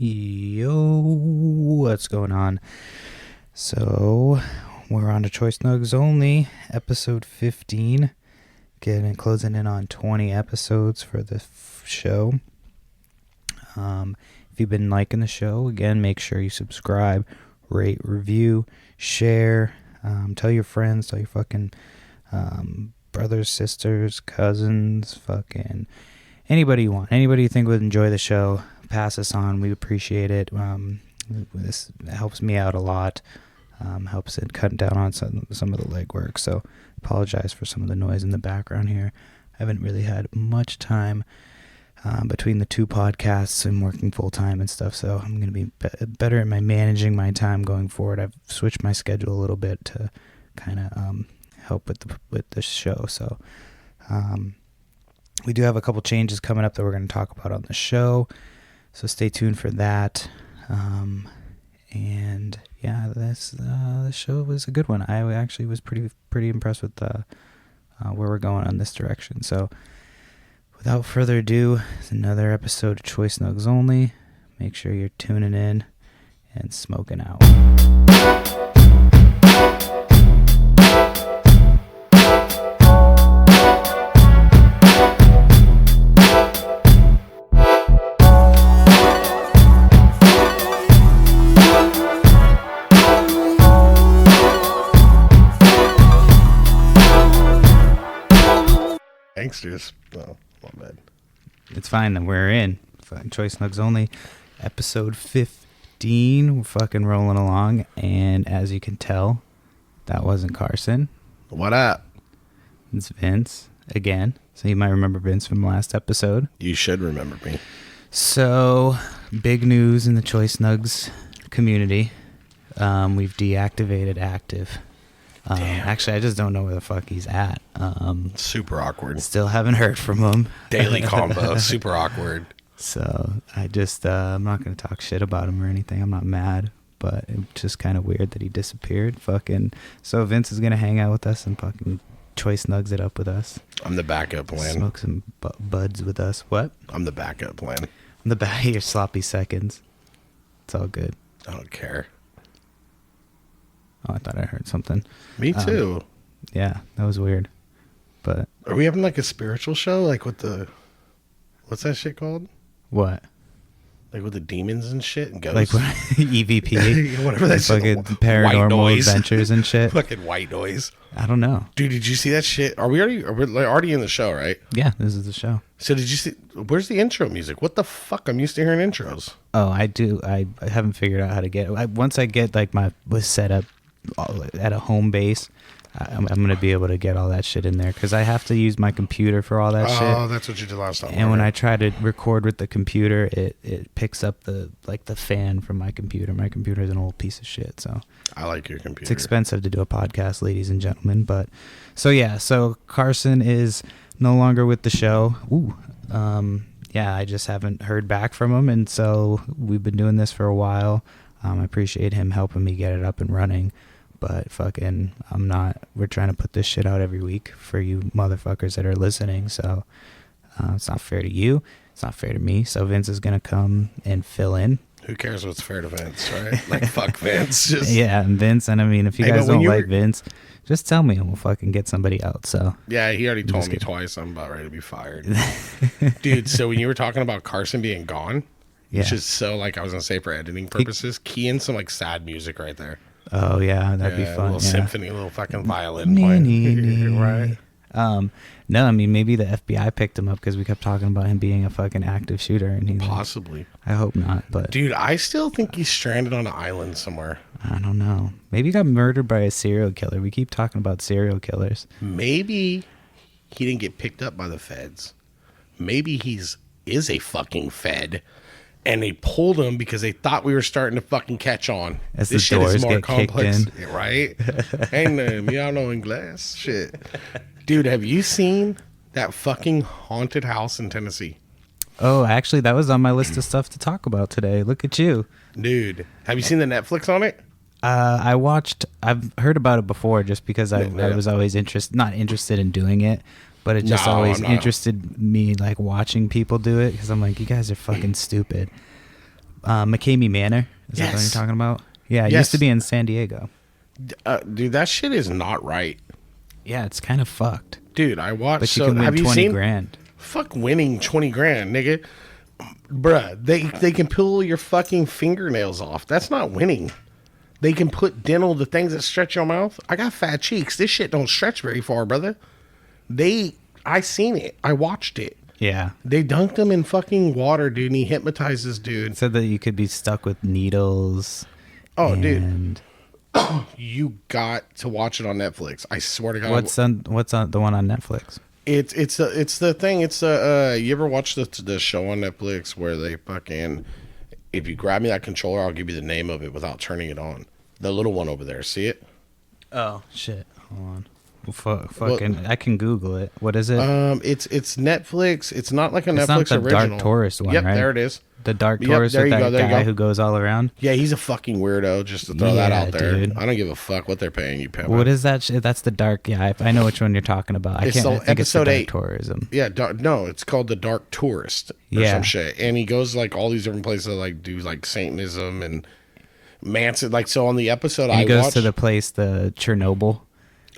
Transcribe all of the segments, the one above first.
Yo, what's going on? So, we're on to Choice Nugs Only, episode 15. Closing in on 20 episodes for the show. If you've been liking the show, again, make sure you subscribe, rate, review, share, tell your friends, tell your fucking brothers, sisters, cousins, fucking anybody you want. Anybody you think would enjoy the show, pass us on. We appreciate it. This helps me out a lot. Helps it cut down on some of the legwork. So apologize for some of the noise in the background here. I haven't really had much time between the two podcasts and working full time and stuff. So I'm going to be better at managing my time going forward. I've switched my schedule a little bit to kind of help with the show. So we do have a couple changes coming up that we're going to talk about on the show. So stay tuned for that. And yeah, the show was a good one. I actually was pretty impressed with where we're going on this direction. So without further ado, it's another episode of Choice Nugs Only. Make sure you're tuning in and smoking out. Gangsters. Oh, my bad. It's fine that we're in. Choice Nugs Only, episode 15. We're fucking rolling along. And as you can tell, that wasn't Carson. What up? It's Vince again. So you might remember Vince from last episode. You should remember me. So, big news in the Choice Nugs community. We've deactivated Active. Actually, I just don't know where the fuck he's at. Super awkward. Still haven't heard from him. Daily combo. Super awkward. So I just, I'm not going to talk shit about him or anything. I'm not mad, but it's just kind of weird that he disappeared. Fucking. So Vince is going to hang out with us and fucking Choice Nugs it up with us. I'm the backup plan. Smoke some buds with us. What? I'm the backup plan. I'm the back of your sloppy seconds. It's all good. I don't care. Oh, I thought I heard something. Me too. Yeah, that was weird. But are we having like a spiritual show? Like with the, what's that shit called? what? Like with the demons and shit and Like ghosts? EVP? Whatever that shit. Fucking paranormal adventures and shit. Fucking white noise. I don't know. Dude, did you see that shit? Are we already in the show, right? Yeah, this is the show. So did you see, where's the intro music? What the fuck? I'm used to hearing intros. Oh, I do. I haven't figured out how to get it. Once I get like was set up at a home base, I'm going to be able to get all that shit in there because I have to use my computer for all that shit. Oh, that's what you did last time. And when I try to record with the computer, it picks up the fan from my computer. My computer is an old piece of shit, so I like your computer. it's expensive to do a podcast, ladies and gentlemen. But so Carson is no longer with the show. Yeah, I just haven't heard back from him, and so we've been doing this for a while. I appreciate him helping me get it up and running. But fucking, we're trying to put this shit out every week for you motherfuckers that are listening. So it's not fair to you. It's not fair to me. So Vince is going to come and fill in. Who cares what's fair to Vince, right? Like, fuck Vince. Just... Yeah, and Vince. And I mean, if you guys don't like Vince, just tell me and we'll fucking get somebody else. So yeah, he already told me twice I'm about ready to be fired. Dude, so when you were talking about Carson being gone, which is so, like I was going to say for editing purposes, key in some like sad music right there. Oh yeah, that'd be fun. A little symphony, a little fucking violin playing. Right. No, I mean maybe the FBI picked him up because we kept talking about him being a fucking active shooter, and he possibly. I hope not, but dude, I still think he's stranded on an island somewhere. I don't know. Maybe he got murdered by a serial killer. We keep talking about serial killers. Maybe he didn't get picked up by the feds. Maybe is a fucking fed. And they pulled him because they thought we were starting to fucking catch on. As this shit is more complex, right? And y'all know English shit. Dude, have you seen that fucking haunted house in Tennessee? Oh, actually, that was on my list of stuff to talk about today. Look at you, dude. Have you seen the Netflix on it? I've heard about it before, just because I was always not interested in doing it. But it just interested me, like, watching people do it, because I'm like, you guys are fucking stupid. McCamey Manor. Is that what you're Yes. talking about? Yeah, it Yes. used to be in San Diego. Dude, that shit is not right. Yeah, it's kind of fucked. Dude, I watched. But you can win have you 20 seen? grand. Fuck winning 20 grand, nigga. Bruh, they can peel your fucking fingernails off. That's not winning. They can put dental, the things that stretch your mouth. I got fat cheeks. This shit don't stretch very far, brother. I seen it. I watched it. Yeah. They dunked him in fucking water, dude, and he hypnotized this dude. Said that you could be stuck with needles. Oh, dude. and You got to watch it on Netflix. I swear to God. What's on the one on Netflix? It's the thing. It's you ever watch the show on Netflix where they fucking, if you grab me that controller, I'll give you the name of it without turning it on. The little one over there. See it? Oh shit! Hold on. Fucking, I can Google it. What is it? It's Netflix. It's not like a It's Netflix not the original. Dark Tourist one, Yep, right? there it is. The Dark Yep, Tourist there with you go, that there you guy go. who goes all around. Yeah, he's a fucking weirdo. Just to throw that Yeah, out there. dude. I don't give a fuck what they're paying you. Pimp. What is that? That's the Dark. Yeah, I know which one you're talking about. It's I think it's the episode Dark 8. Tourism. Yeah, no, it's called the Dark Tourist or some shit. And he goes like all these different places, like do like Satanism and Manson. Like so on the episode, And he goes watched, to the place, the Chernobyl.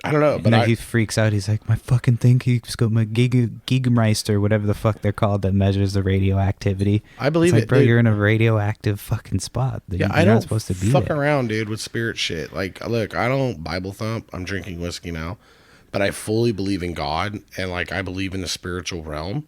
I don't know, And but then he freaks out. He's like, my fucking thing keeps going, my Gigameister, whatever the fuck they're called, that measures the radioactivity. I believe it's like, it, bro, dude. you're in a radioactive fucking spot. yeah, You're I not don't supposed to be fuck there. around, dude, with spirit shit. Like, look, I don't Bible thump. I'm drinking whiskey now, but I fully believe in God and like I believe in the spiritual realm.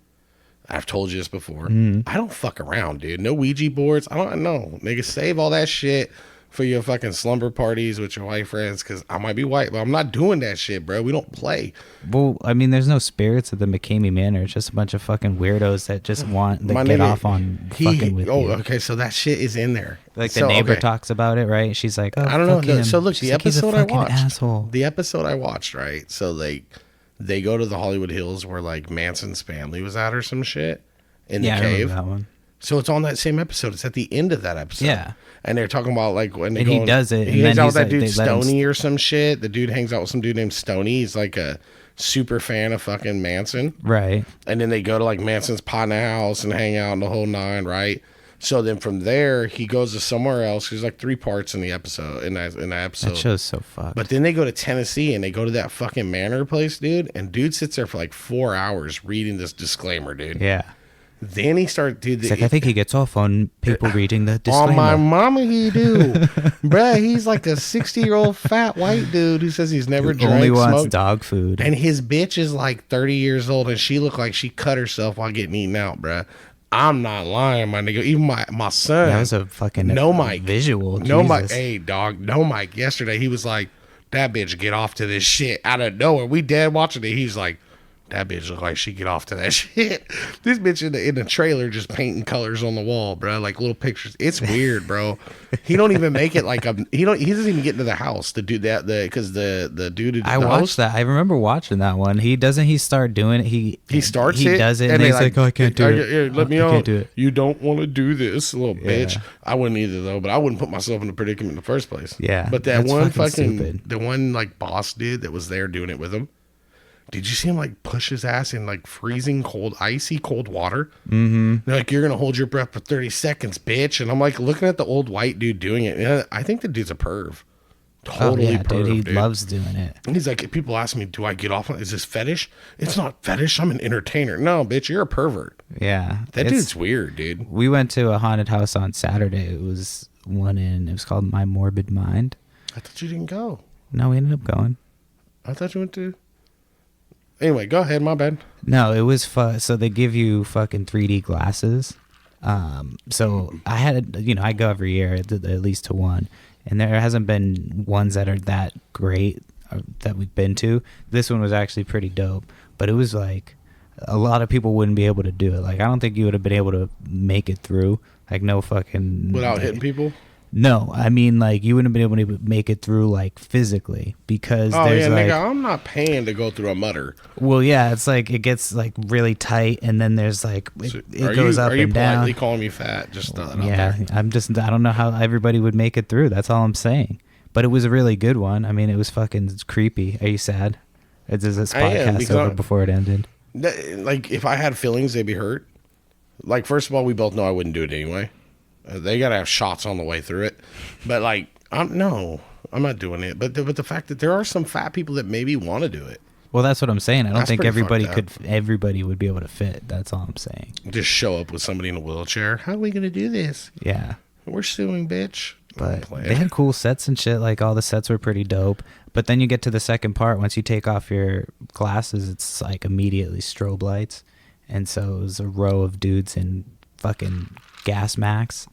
I've told you this before. I don't fuck around, dude. No Ouija boards. I don't know. Nigga, save all that shit for your fucking slumber parties with your white friends, because I might be white, but I'm not doing that shit, bro. We don't play. Well, I mean, there's no spirits at the McCamey Manor. It's just a bunch of fucking weirdos that just want to get off on fucking with you. Okay, so that shit is in there. Like the So, neighbor okay. talks about it, right? She's like, oh, I don't know. fuck him. So look, She's the like, he's a episode I fucking watched. asshole. The episode I watched, right? So they go to the Hollywood Hills where like Manson's family was at or some shit in the Yeah, I remember cave. that one. So it's on that same episode. It's at the end of that episode. Yeah. And they're talking about like when they And go he on- does it, He and hangs then out with that he's dude like, they let him Stoney or some shit. The dude hangs out with some dude named Stoney. He's like a super fan of fucking Manson. Right. And then they go to like Manson's partner house and hang out in the whole nine, right? So then from there he goes to somewhere else. There's like 3 parts in the episode in that episode. That show's so fucked. But then they go to Tennessee and they go to that fucking manor place, dude. And dude sits there for like 4 hours reading this disclaimer, dude. yeah. Then he started, dude. It's like, I think he gets off on people reading the On disclaimer. my mama, he do, bruh. He's like a 60-year-old fat white dude who says he's never drank, Only wants smoked. dog food. And his bitch is like 30 years old, and she looked like she cut herself while getting eaten out, bruh. I'm not lying, my nigga. Even my son. That was a fucking mic visual. No mic. Jesus. Hey, dog. No mic. Yesterday, he was like, that bitch get off to this shit out of nowhere. We dead watching it. He's like, that bitch look like she get off to that shit. This bitch in the trailer just painting colors on the wall, bro. Like little pictures. It's weird, bro. He don't even make it like he doesn't even get into the house to do that. Because the dude. I watched that. I remember watching that one. He start doing it. He starts he it. does it, and he's like, oh, I can't do it. Let me I on. can't do it. You don't want to do this, little Yeah. bitch. I wouldn't either though. But I wouldn't put myself in a predicament in the first place. Yeah, But that that's one fucking fucking stupid. the one like boss dude that was there doing it with him. Did you see him like push his ass in like freezing cold, icy cold water? Mm-hmm. They're like, you're gonna hold your breath for 30 seconds, bitch. And I'm like looking at the old white dude doing it. Yeah, I think the dude's a perv. Totally oh, yeah, perv, dude. He dude. loves doing it. And he's like, if people ask me, do I get off on is this fetish? It's not fetish. I'm an entertainer. No, bitch, you're a pervert. Yeah, That it's- dude's weird, dude. We went to a haunted house on Saturday. It was it was called My Morbid Mind. I thought you didn't go. No, we ended up going. I thought you went to. Anyway, go ahead. My bad. No, it was fun. So they give you fucking 3D glasses. So I had, I go every year at least to one, and there hasn't been ones that are that great that we've been to. This one was actually pretty dope, but it was like a lot of people wouldn't be able to do it. Like I don't think you would have been able to make it through. Like no fucking Without hitting people. No, I mean like you wouldn't have been able to make it through like physically because Oh there's yeah, like nigga, I'm not paying to go through a mutter. well yeah, it's like it gets like really tight and then there's like it goes up Are you and down. politely calling me fat? Just throw that out Yeah, there. I don't know how everybody would make it through. That's all I'm saying. But it was a really good one. I mean, it was fucking creepy. Are you sad? Is this I am, podcast because over before it ended? Like if I had feelings, they'd be hurt. Like first of all, we both know I wouldn't do it anyway. They gotta have shots on the way through it. But like, I'm not doing it. But the fact that there are some fat people that maybe want to do it. Well, that's what I'm saying. I don't That's think pretty everybody fucked up. everybody would be able to fit. That's all I'm saying. Just show up with somebody in a wheelchair. How are we gonna do this? Yeah. We're suing, bitch. But they had cool sets and shit. Like, all the sets were pretty dope. But then you get to the second part. Once you take off your glasses, it's like immediately strobe lights. And so it was a row of dudes in fucking gas masks.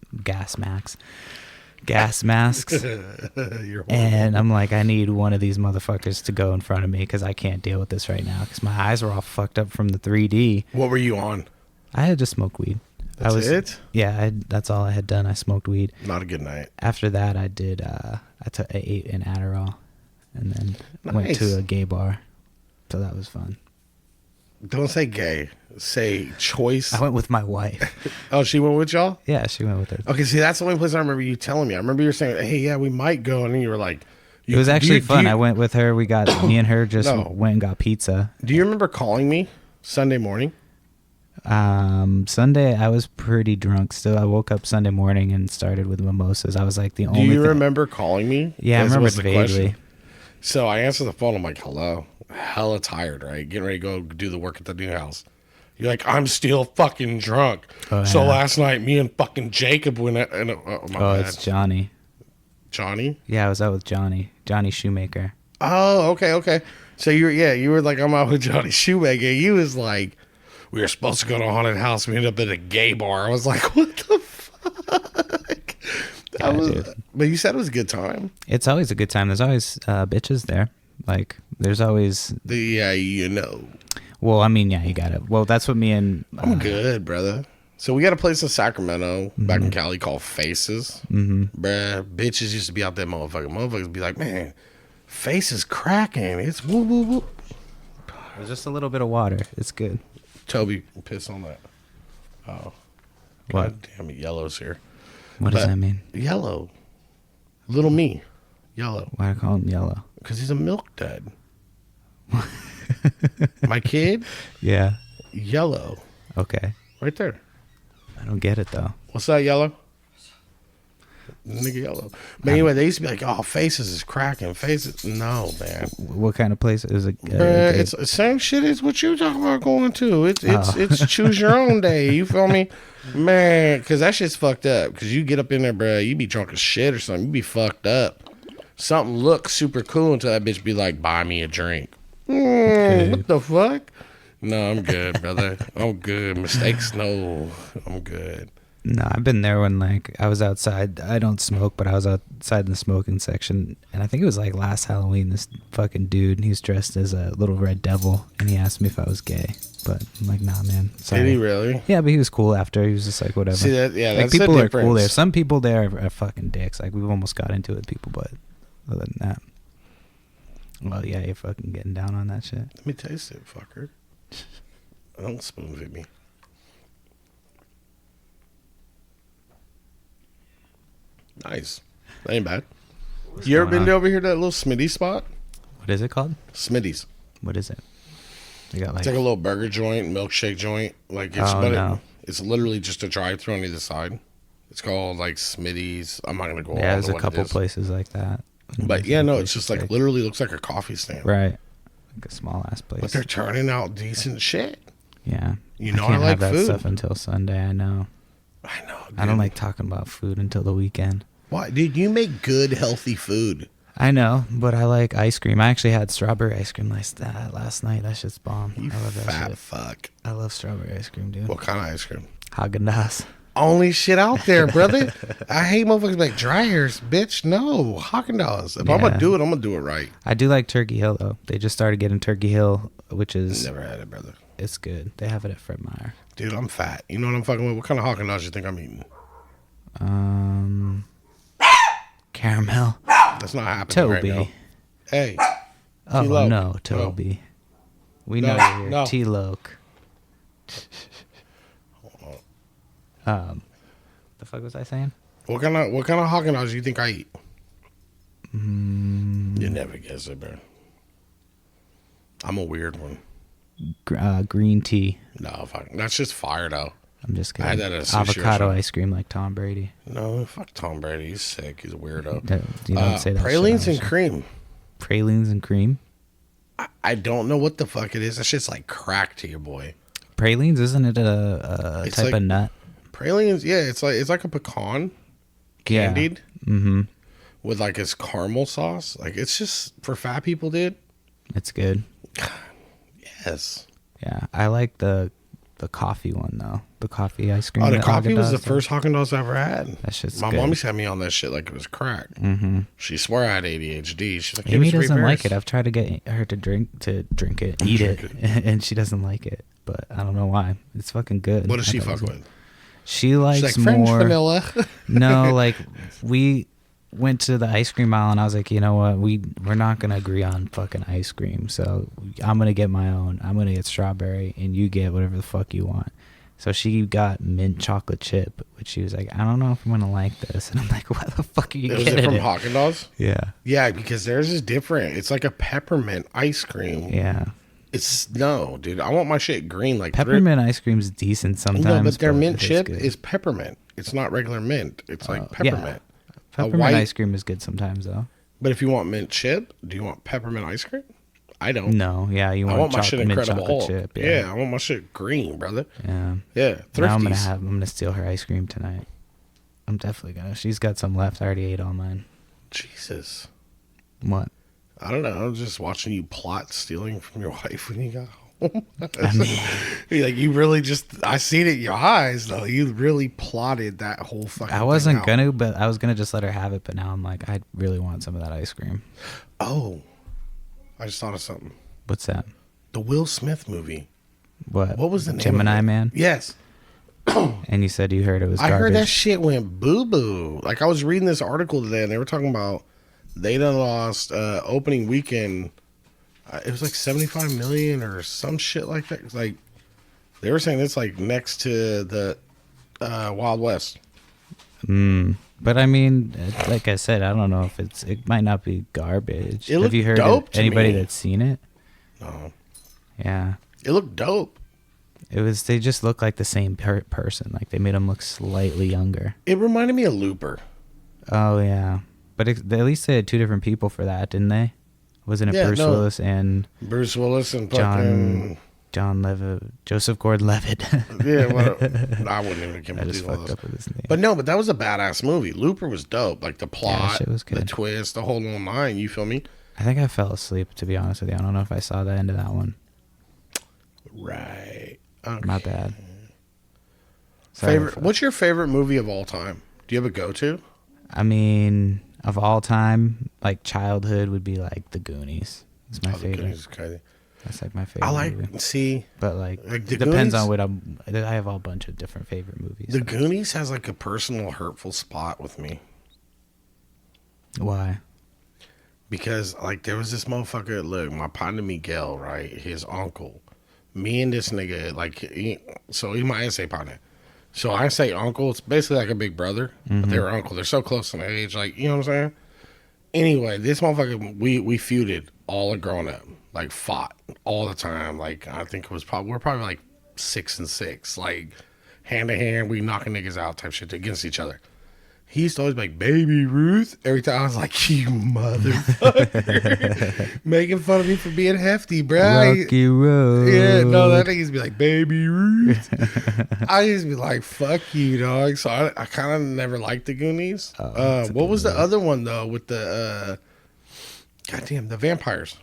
You're And I'm like, I need one of these motherfuckers to go in front of me because I can't deal with this right now because my eyes were all fucked up from the 3D. What were you on? I had just smoked weed. That's it? Yeah, that's all I had done. I smoked weed. Not a good night. After that, I ate an Adderall and then went to a gay bar. So that was fun. Don't say gay. Say choice. I went with my wife. Oh, she went with y'all? Yeah, she went with her. Okay, see, that's the only place I remember you telling me. I remember you were saying, hey, yeah, we might go. And then you were like... It was actually fun. I went with her. Me and her just went and got pizza. Do you remember calling me Sunday morning? Sunday, I was pretty drunk still. I woke up Sunday morning and started with mimosas. I was like the only... Do you remember calling me? Yeah, I remember vaguely. Question. So I answered the phone. I'm like, hello. Hella tired, right? Getting ready to go do the work at the new house. You're like, I'm still fucking drunk. Oh, so yeah. last night, me and fucking Jacob went out. Oh, my bad. It's Johnny. Johnny? Yeah, I was out with Johnny Shoemaker. Oh, okay. So you were like, I'm out with Johnny Shoemaker. You was like, we were supposed to go to a haunted house. We ended up at a gay bar. I was like, what the fuck? But you said it was a good time. It's always a good time. There's always bitches there. Like, there's always... Yeah, you know. Well, I mean, yeah, you got it. Well, that's what me and... I'm good, brother. So we got a place in Sacramento, back in Cali, called Faces. Mm-hmm. Bruh, bitches used to be out there, motherfucker. Motherfuckers be like, man, Faces cracking. It's woo, woo, woo. There's just a little bit of water. It's good. Toby, piss on that. Oh. What? God damn it, yellow's here. What does that mean? Yellow. Little me. Yellow. Why do I call him yellow? Because he's a milk dud. My kid? Yeah. Yellow. Okay. Right there. I don't get it, though. What's that, yellow? Nigga yellow. But anyway, they used to be like, oh, Faces is cracking. Faces. No, man. What kind of place is it? Bruh, it's the same shit as what you talking about going to. It's choose your own day. You feel me? Man, because that shit's fucked up. Because you get up in there, bruh, you be drunk as shit or something. You be fucked up. Something looks super cool until that bitch be like, buy me a drink. What the fuck? No, I'm good, brother. I'm good. Mistakes, no. I'm good. No, I've been there when, like, I was outside. I don't smoke, but I was outside in the smoking section. And I think it was, like, last Halloween, this fucking dude, he was dressed as a little red devil. And he asked me if I was gay. But I'm like, nah, man. Sorry. Did he really? Yeah, but he was cool after. He was just like, whatever. See, that, yeah, like, that's people the are cool difference. there. Some people there are fucking dicks. Like, we've almost got into it with people, but other than that. Well, yeah, you're fucking getting down on that shit. Let me taste it, fucker. Don't spoon feed me. Nice. That ain't bad. You ever been over here to that little Smitty spot? What is it called? Smitty's. What is it? They got It's like a little burger joint, milkshake joint. Like it's it's literally just a drive-through on either side. It's called like Smitty's. I'm not gonna go. Yeah, there's a couple places like that. But yeah, no, it's just like literally looks like a coffee stand. Right. Like a small ass place. But they're turning out decent shit. Yeah. You know, I can't I like have that food. stuff until Sunday. I know. I know. Dude. I don't like talking about food until the weekend. Why, dude? You make good, healthy food. I know, but I like ice cream. I actually had strawberry ice cream last night. That shit's bomb. You I love that fat shit. fuck. I love strawberry ice cream, dude. What kind of ice cream? Haagen-Dazs. Only shit out there, brother. I hate motherfuckers like dryers, bitch. No, Haagen-Dazs. If I'm gonna do it, I'm gonna do it right. I do like Turkey Hill though. They just started getting Turkey Hill, which is Never had it, brother. It's good. They have it at Fred Meyer. Dude, I'm fat. You know what I'm fucking with? What kind of Haagen-Dazs you think I'm eating? Caramel. That's not happening Toby. right now. Hey. Oh T-Loke. no, Toby. We No, know you're here. no. T-Loke. The fuck was I saying? What kind of Haagen-Dazs do you think I eat? You never guess it, bro. I'm a weird one. Green tea. No, fuck. That's just fire though. I'm just I had kidding. that at a sushi Avocado restaurant. ice cream like Tom Brady. No, fuck Tom Brady. He's sick. He's a weirdo. You don't say that. Pralines shit and cream. Pralines and cream. I don't know what the fuck it is. That shit's like crack to your boy. Pralines, isn't it a It's type like of nut? Pralines, yeah, it's like a pecan candied with like its caramel sauce. Like it's just for fat people, dude. It's good. Yes. Yeah, I like the coffee one though. The coffee ice cream. Oh, the that coffee was Haagen-Dazs the does. first Haagen-Dazs I ever had. That shit's My good. mommy had me on that shit like it was crack. Mm-hmm. She swore I had ADHD. She's like, give Amy me 3 doesn't like beers. it. I've tried to get her to drink it, eat it, and she doesn't like it. But I don't know why. It's fucking good. What does I she thought it fuck was good. with? She likes She's like French more vanilla. No, like we went to the ice cream aisle and I was like, you know what, we're not gonna agree on fucking ice cream, so I'm gonna get my own. I'm gonna get strawberry and you get whatever the fuck you want. So she got mint chocolate chip, which she was like, I don't know if I'm gonna like this, and I'm like, why the fuck are you Was getting it from it? Haagen-Dazs? Yeah, Yeah, because theirs is different. It's like a peppermint ice cream. yeah. It's no, dude. I want my shit green like Peppermint ice cream's decent sometimes. No, but their mint it is chip good. is peppermint. It's not regular mint. It's like Yeah. peppermint. Peppermint white- ice cream is good sometimes though. But if you want mint chip, do you want peppermint ice cream? I don't. No, yeah, you I want want my shit mint Incredible chocolate Hulk. chip. Yeah, I want my shit green, brother. Yeah. Yeah, Now I'm Thrifties. gonna steal her ice cream tonight. I'm definitely gonna. She's got some left. I already ate all mine. Jesus. What? I don't know. I was just watching you plot stealing from your wife when you got home. I mean, Like you really just, I seen it in your eyes though. You really plotted that whole fucking I wasn't thing out. gonna, but I was gonna just let her have it. But now I'm like, I really want some of that ice cream. Oh, I just thought of something. What's that? The Will Smith movie. What? What was the name Gemini of it? Man? Yes. And you said you heard it was I garbage. heard that shit went boo boo. Like I was reading this article today, and they were talking about they done lost opening weekend. It was like 75 million or some shit like that. It's like they were saying it's like next to the Wild West. But I mean, like I said, I don't know if it might not be garbage. It Have looked you heard dope of to anybody me. that's seen it? No, Yeah. it looked dope. They just look like the same person. Like they made them look slightly younger. It reminded me of Looper. Oh yeah. But at least they had two different people for that, didn't they? Wasn't it Yeah, Bruce no. Willis and Bruce Willis and fucking John Levitt, Joseph Gordon-Levitt? yeah. I wouldn't even give I him just all fucked those. up with his name. But that was a badass movie. Looper was dope. Like the plot, shit was the good. twist, the whole little nine. You feel me? I think I fell asleep, to be honest with you. I don't know if I saw the end of that one. Right. Okay. My bad. Sorry Favorite? for- What's your favorite movie of all time? Do you have a go-to? I mean, of all time, like childhood would be like The Goonies. It's my Oh, The favorite. Goonies is crazy. That's like my favorite I like movie. see But like The it depends Goonies? on what I have a bunch of different favorite movies. The Goonies has like a personal hurtful spot with me Why? because like there was this motherfucker. Look, my partner Miguel, right? His uncle. Me and this nigga, like, so he's my essay partner. So I say uncle. It's basically like a big brother, but they're uncle. They're so close in age, like you know what I'm saying. Anyway, this motherfucker, we feuded all growing up, like fought all the time. Like I think it was we're probably like 6 and 6, like hand to hand, we knocking niggas out type shit against each other. He used to always be like, "Baby Ruth." Every time I was like, "You motherfucker," making fun of me for being hefty, bro. Rocky Road. Yeah, no, that nigga used to be like, "Baby Ruth." I used to be like, "Fuck you, dog." So I kind of never liked the Goonies. that's a What good was the movie. other one though with the goddamn the vampires?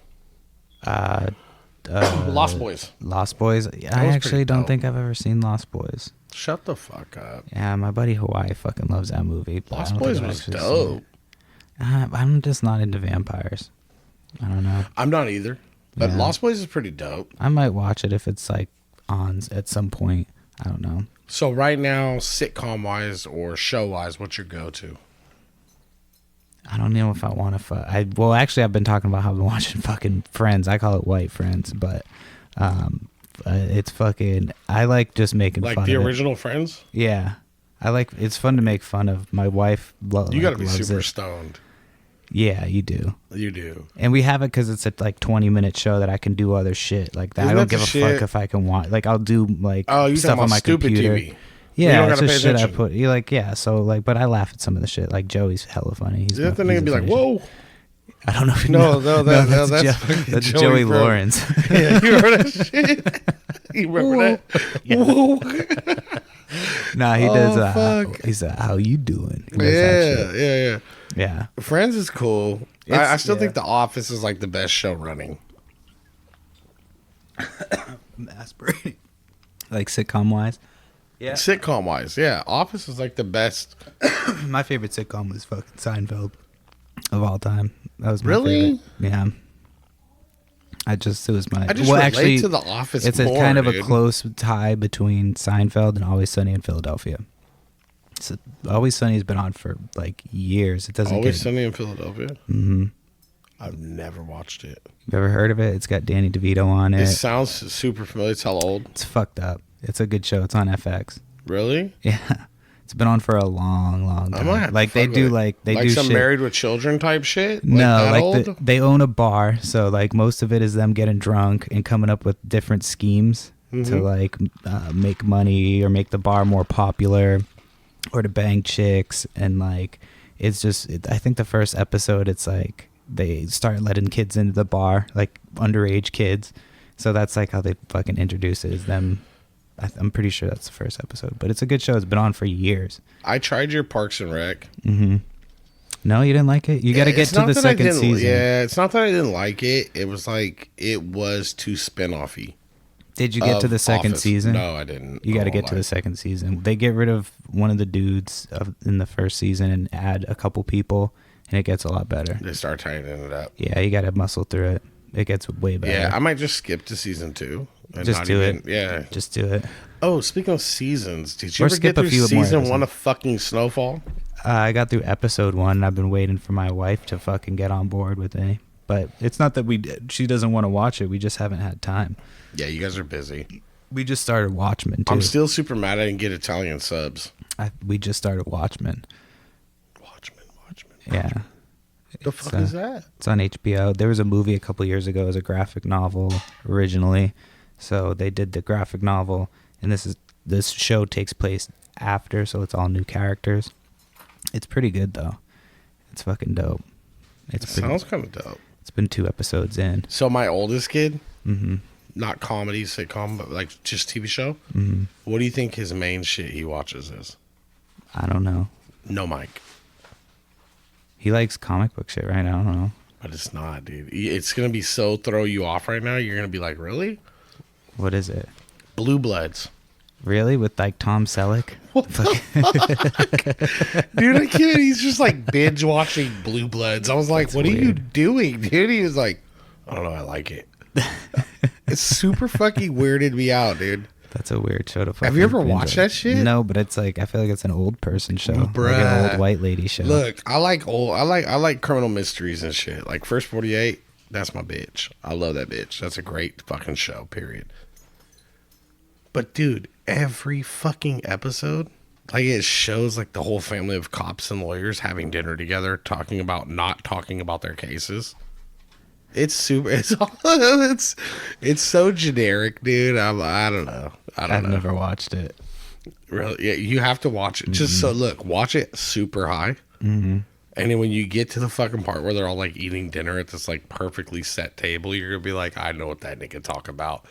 Lost Boys. Lost Boys. I was actually pretty don't dope. think I've ever seen Lost Boys. Shut the fuck up. Yeah, my buddy Hawaii fucking loves that movie. but I Lost don't Boys think I've was actually seen dope. it. I'm just not into vampires. I don't know. I'm not either, but Yeah. Lost Boys is pretty dope. I might watch it if it's like on at some point. I don't know. So right now, sitcom wise or show wise, what's your go to? I don't know if I want to. Well, actually, I've been talking about how I've been watching fucking Friends. I call it White Friends, but it's fucking. I like just making Like fun the of it. original Friends? Yeah, I like. It's fun to make fun of. My wife. You got to be loves super it. stoned. Yeah, you do. You do. And we have it because it's a like 20-minute show that I can do other shit like that. Isn't I don't that give the a shit? fuck if I can watch. Like I'll do like Oh, you stuff talking on about my stupid computer. TV? Yeah, You don't it's gotta just pay shit I attention. put. You like yeah. So like, but I laugh at some of the shit. Like Joey's hella funny. He's Didn't the he's nigga a be like, funny shit. whoa? I don't know if you No, know. that's That's Joey Joey Bro. Lawrence. Yeah, you remember that shit? You remember that? Yeah. Whoa. Nah, he Oh, does. fuck. He's how you doing? He does that shit. Yeah. Yeah. Friends is cool. It's- I still yeah. think The Office is like the best show running. I'm aspirating. Like sitcom wise. Yeah. Sitcom wise, yeah. Office is like the best. My favorite sitcom was fucking Seinfeld of all time. That was my Really? favorite. Yeah. It was my. I just well, relate actually, to The Office it's more, a kind of dude. a close tie between Seinfeld and Always Sunny in Philadelphia. So Always Sunny's been on for like years. It doesn't Always get. Sunny in Philadelphia. Mm-hmm. I've never watched it. You ever heard of it? It's got Danny DeVito on it. It sounds super familiar. It's how old? It's fucked up. It's a good show. It's on FX. Really? Yeah. It's been on for a long, long I might have time. to Like they fuck do, with it. like they like do some shit. Married with Children type shit. No, that like old? they own a bar, so like most of it is them getting drunk and coming up with different schemes to like make money or make the bar more popular, or to bang chicks, and like it's just. I think the first episode, it's like they start letting kids into the bar, like underage kids. So that's like how they fucking introduce it. Is them. I'm pretty sure that's the first episode, but it's a good show. It's been on for years. I tried your Parks and Rec. Mm-hmm. No, you didn't like it. You got to get It's to not the that I second didn't- season. Yeah, it's not that I didn't like it. It was like it was too spin-offy. Did you get to of the second Office. season? No, I didn't. You got to I get won't to lie. the second season. They get rid of one of the dudes in the first season and add a couple people, and it gets a lot better. They start tightening it up. Yeah, you got to muscle through it. It gets way better. Yeah, I might just skip to season 2. And Just not do even, it. Yeah. Just do it. Oh, speaking of seasons, did you Or ever skip get a through few more season 1 episodes. of fucking Snowfall? I got through episode 1, and I've been waiting for my wife to fucking get on board with me. But it's not that she doesn't want to watch it. We just haven't had time. Yeah, you guys are busy. We just started Watchmen, too. I'm still super mad I didn't get Italian subs. We just started Watchmen. Watchmen. Yeah. The fuck It's, is that? It's on HBO. There was a movie a couple years ago as a graphic novel originally. So they did the graphic novel, and this show takes place after, so it's all new characters. It's pretty good though. It's fucking dope. Sounds kind of dope. It's been 2 episodes in. So my oldest kid, Mm-hmm. not comedy, sitcom, but like just TV show. Mm-hmm. What do you think his main shit he watches is? I don't know. No mic. He likes comic book shit, right? I don't know. But it's not, dude. It's gonna be so throw you off right now. You're gonna be like, really? What is it? Blue Bloods. Really? With like Tom Selleck? Dude, I can't. He's just like binge watching Blue Bloods. I was like, That's what are you weird. doing, dude? He was like, I don't know. I like it. It's super fucking weirded me out, dude. That's a weird show to fucking Have you ever binge watched on. that shit? No, but it's like I feel like it's an old person show. Like Bruh. an old white lady show. Look, I like criminal mysteries and shit. Like First 48, that's my bitch. I love that bitch. That's a great fucking show, period. But dude, every fucking episode, like it shows like the whole family of cops and lawyers having dinner together, not talking about their cases. It's super. It's so generic, dude. I don't know. I've never watched it. Really, yeah, you have to watch it. Just so look, watch it super high, Mm-hmm. and then when you get to the fucking part where they're all like eating dinner at this like perfectly set table, you're gonna be like, I know what that nigga talk about.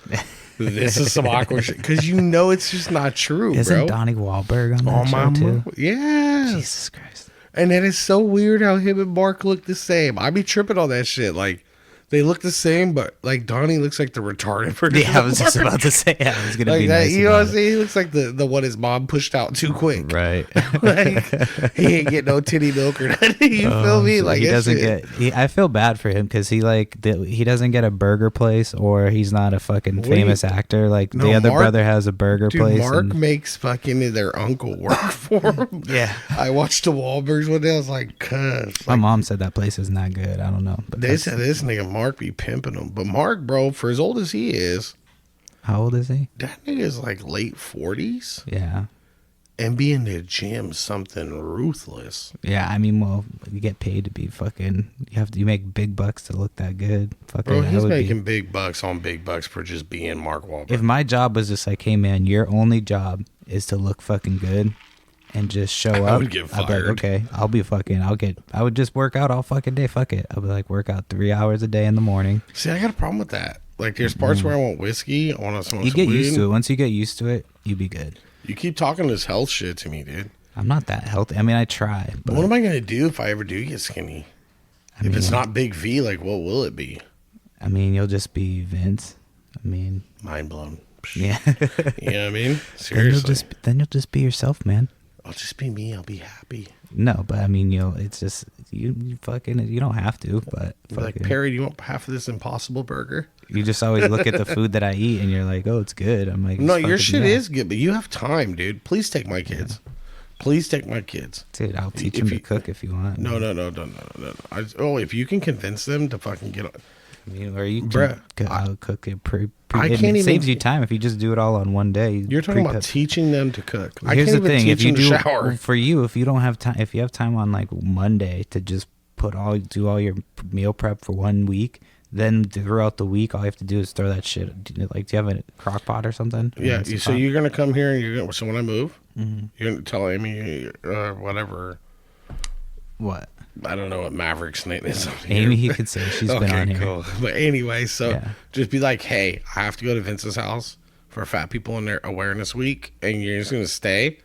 This is some awkward shit because you know it's just not true, Isn't bro. Donnie Wahlberg on Oh that show my too? yeah. Jesus Christ. And then it's so weird how him and Mark look the same. I be tripping on that shit. Like they look the same, but like Donnie looks like the retarded version. Yeah, I of was just Mark. about to say I was gonna Like be that, nice you know what I'm about saying? He looks like the one his mom pushed out too quick. it. Right. Like he ain't get no titty milk or nothing. You feel me? So Like he that doesn't shit. I feel bad for him because he doesn't get a burger place, or he's not a fucking do you- famous actor. Like No, the other Mark- brother has a burger Dude, place. Mark and- makes fucking their uncle work for him. yeah. I watched the Wahlbergs one day. I was like, cuz. My Like, mom said that place is not good. I don't know. But they that's- said this nigga Mark be pimping him. But Mark, bro, for as old as he is, How old is he? that nigga is like late 40s. Yeah. And be in the gym something ruthless. Yeah, I mean, well, you get paid to be fucking. You make big bucks to look that good. Bro, Fucking, I he's would making be. big bucks on big bucks for just being Mark Wahlberg. If my job was just like, hey man, your only job is to look fucking good, and just show I up, would get I'd be like, fired. okay, I would just work out all fucking day. Fuck it. I'd be like, work out 3 hours a day in the morning. See, I got a problem with that. Like, there's parts where I want whiskey, I want to smoke You some get weed. used to it. Once you get used to it, you be good. You keep talking this health shit to me, dude. I'm not that healthy. I mean, I try, but What am I going to do if I ever do get skinny? If it's not Big V, like, what will it be? I mean, you'll just be Vince. I mean, Mind blown. yeah. You know what I mean? Seriously. Then you'll just be yourself, man. I'll just be me. I'll be happy. No, but I mean, it's just you fucking, you don't have to, but Be like, Perry, do you want half of this Impossible Burger? you just always look at the food that I eat and you're like, oh, it's good. I'm like, No, it's your fucking- shit yeah. is good, but you have time, dude. Please take my kids. Please take my kids. Dude, I'll teach If them to you- cook if you want. No. If you can convince them to fucking get on. I mean, or you can Bruh, I'll cook it I it can't even- saves you time if you just do it all on one day. You're talking about pre-cook. teaching them to cook. I Here's can't the even thing: teach if you them to do shower. for you, if you don't have time, if you have time on like Monday to just do all your meal prep for 1 week, then throughout the week, all you have to do is throw that shit. Like, do you have a crock pot or something? Yeah, Instant so pot? you're gonna come here and you're gonna. So when I move, Mm-hmm. you're gonna tell Amy, whatever. What? I don't know what Maverick's name is. on Amy, here. you could say she's been on here. Cool. But anyway, so Yeah. just be like, hey, I have to go to Vince's house for Fat People in their Awareness Week, and you're just gonna stay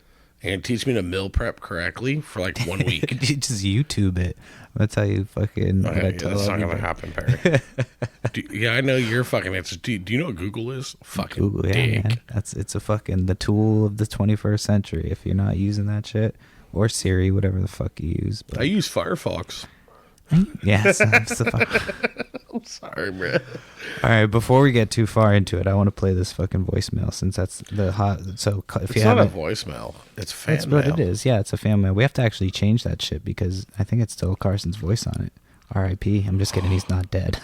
and teach me to meal prep correctly for like 1 week. You just YouTube it. That's how you fucking. what I Okay, tell that's not gonna everybody. happen, Perry. Yeah, I know you're fucking answers. Do you know what Google is? Fucking Google, yeah, dick. man. It's a fucking the tool of the 21st century. If you're not using that shit, or Siri, whatever the fuck you use. But I use Firefox. yeah. I'm sorry, bro. All right, before we get too far into it, I want to play this fucking voicemail since that's the hot. So if It's you not a haven't, voicemail. It's fan that's what mail. it is. Yeah, it's a fan mail. We have to actually change that shit because I think it's still Carson's voice on it. R.I.P. I'm just kidding. He's not dead.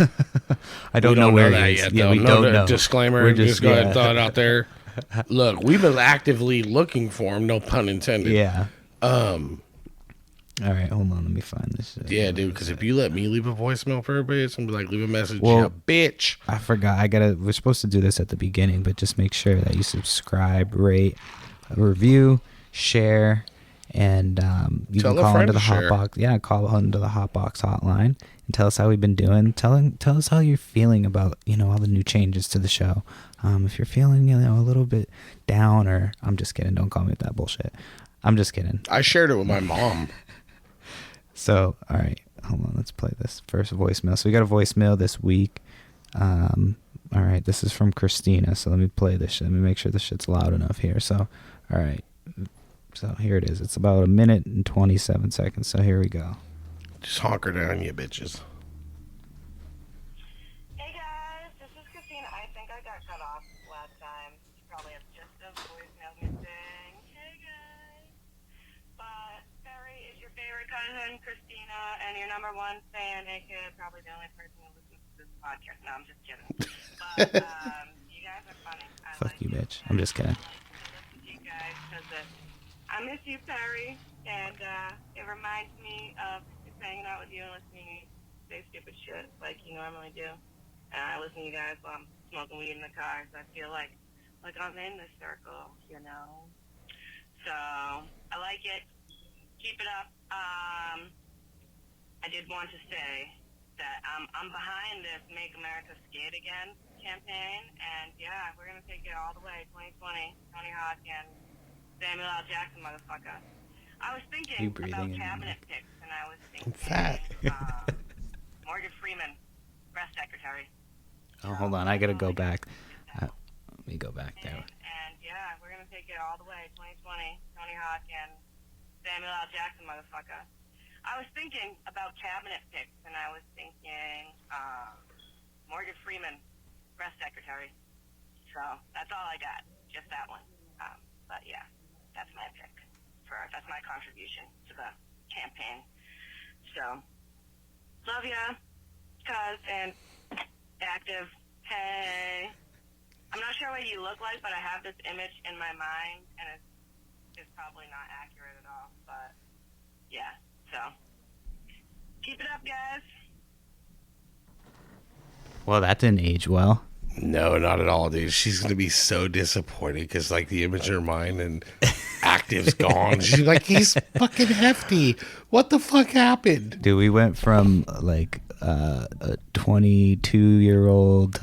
I don't We know where that he is. yet, Yeah, though. we No, don't know. Disclaimer. We're Just go ahead and yeah. throw it out there. Look, we've been actively looking for him. No pun intended. Yeah. All right, hold on. Let me find this shit. Yeah, dude. Because if you let me leave a voicemail for everybody, it's gonna be like, leave a message. Well, Yeah, bitch. I forgot. We're supposed to do this at the beginning, but just make sure that you subscribe, rate, review, share, and you Tell can a call friend into the to share. Hotbox. Yeah, call into the Hotbox hotline and tell us how we've been doing. Tell us how you're feeling about all the new changes to the show. If you're feeling a little bit down, or I'm just kidding. Don't call me with that bullshit. I'm just kidding. I shared it with my mom. So, all right, hold on. Let's play this first voicemail. So we got a voicemail this week. All right, this is from Christina. So let me play this shit. Let me make sure this shit's loud enough here. So, all right. So here it is. It's about 1 minute and 27 seconds. So here we go. Just honker down, you bitches. Hey guys, this is Christina. I think I got cut off last time. You probably have just a voicemail me saying, hey guys. But Perry is your favorite cousin, Christina, and your number one fan, aka probably the only person who listens to this podcast. No, I'm just kidding. But you guys are funny. Fuck you, bitch. I'm just kidding. I listen to you guys because I miss you, Perry, and it reminds me of just hanging out with you and listening to you say stupid shit like you normally do. And I listen to you guys while I'm smoking weed in the car, so I feel like I'm in this circle, So I like it. Keep it up. I did want to say that I'm behind this Make America Skate Again campaign, and yeah, we're gonna take it all the way. 2020, Tony Hawk and Samuel L. Jackson, motherfucker. I was thinking You breathing about in cabinet picks, and I was thinking fat. Morgan Freeman, press secretary. Oh, hold on. I got to go back. Let me go back there. And yeah, we're gonna take it all the way. 2020, Tony Hawk and Samuel L. Jackson, motherfucker. I was thinking about cabinet picks, and I was thinking Morgan Freeman, press secretary. So that's all I got, just that one. But yeah, that's my pick. That's my contribution to the campaign. So love ya, cuz, and active. Hey, I'm not sure what you look like, but I have this image in my mind, and it's is probably not accurate at all. But yeah, so keep it up, guys. Well, that didn't age well. No, not at all, dude. She's gonna be so disappointed because like the image in her mind and active's gone. She's like, he's fucking hefty. What the fuck happened? Dude, we went from like a 22-year-old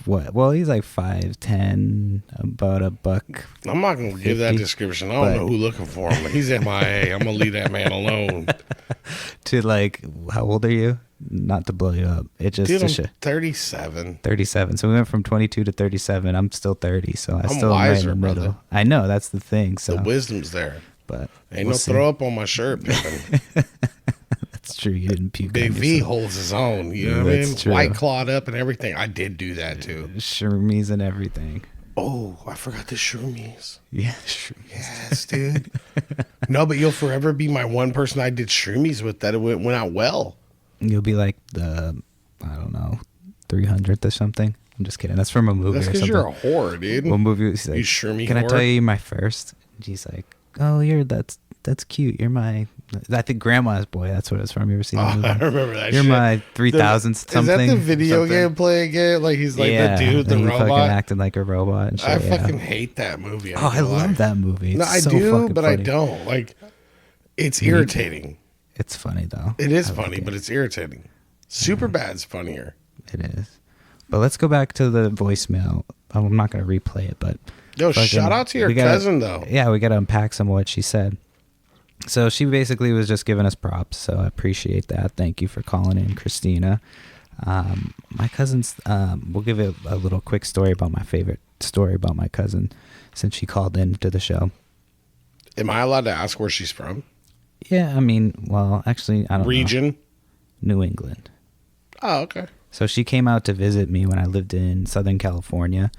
well, he's like 5'10", about a buck. I'm not gonna give that description. I don't know who looking for him. He's MIA. I'm gonna leave that man alone. To like, how old are you? Not to blow you up. It just Dude, I'm 37. 37. So we went from 22 to 37. I'm still 30, so I'm still wiser, right in the middle. brother. I know, that's the thing. So The wisdom's there. but Ain't we'll no see. throw up on my shirt, Pippin. That's true. You didn't puke. Big on V yourself. holds his own. You know what I That's mean? true. White clawed up and everything. I did do that too. Shroomies and everything. Oh, I forgot the shroomies. Yeah, sure. Yes, dude. No, but you'll forever be my one person I did shroomies with that it went out well. You'll be like the, I don't know, 300th or something. I'm just kidding. That's from a movie That's or because something. you're a whore, dude. What movie? He's like, You shroomy can I whore? tell you my first? And she's like, oh, that's cute. You're my, I think Grandma's Boy. That's what it's from. You ever seen that movie? I remember that You're shit. my 3000th something. Is that the video something. game playing it? Like he's like Yeah, the dude, the and he fucking robot. acting like a robot and shit. I yeah. fucking hate that movie. Oh, I love that movie. It's No, I so do, fucking but funny. I don't. Like, it's irritating. It's funny though. It is I like funny, it. but it's irritating. Superbad's funnier. It is. But let's go back to the voicemail. I'm not going to replay it, but Yo, fucking- shout out to your we gotta- cousin though. Yeah, we got to unpack some of what she said. So she basically was just giving us props, so I appreciate that. Thank you for calling in, Christina. My cousin's, we'll give it a little quick story about my favorite story about my cousin since she called in to the show. Am I allowed to ask where she's from? Yeah, I mean, well, actually, I don't know. Region? New England. Oh, okay. So she came out to visit me when I lived in Southern California,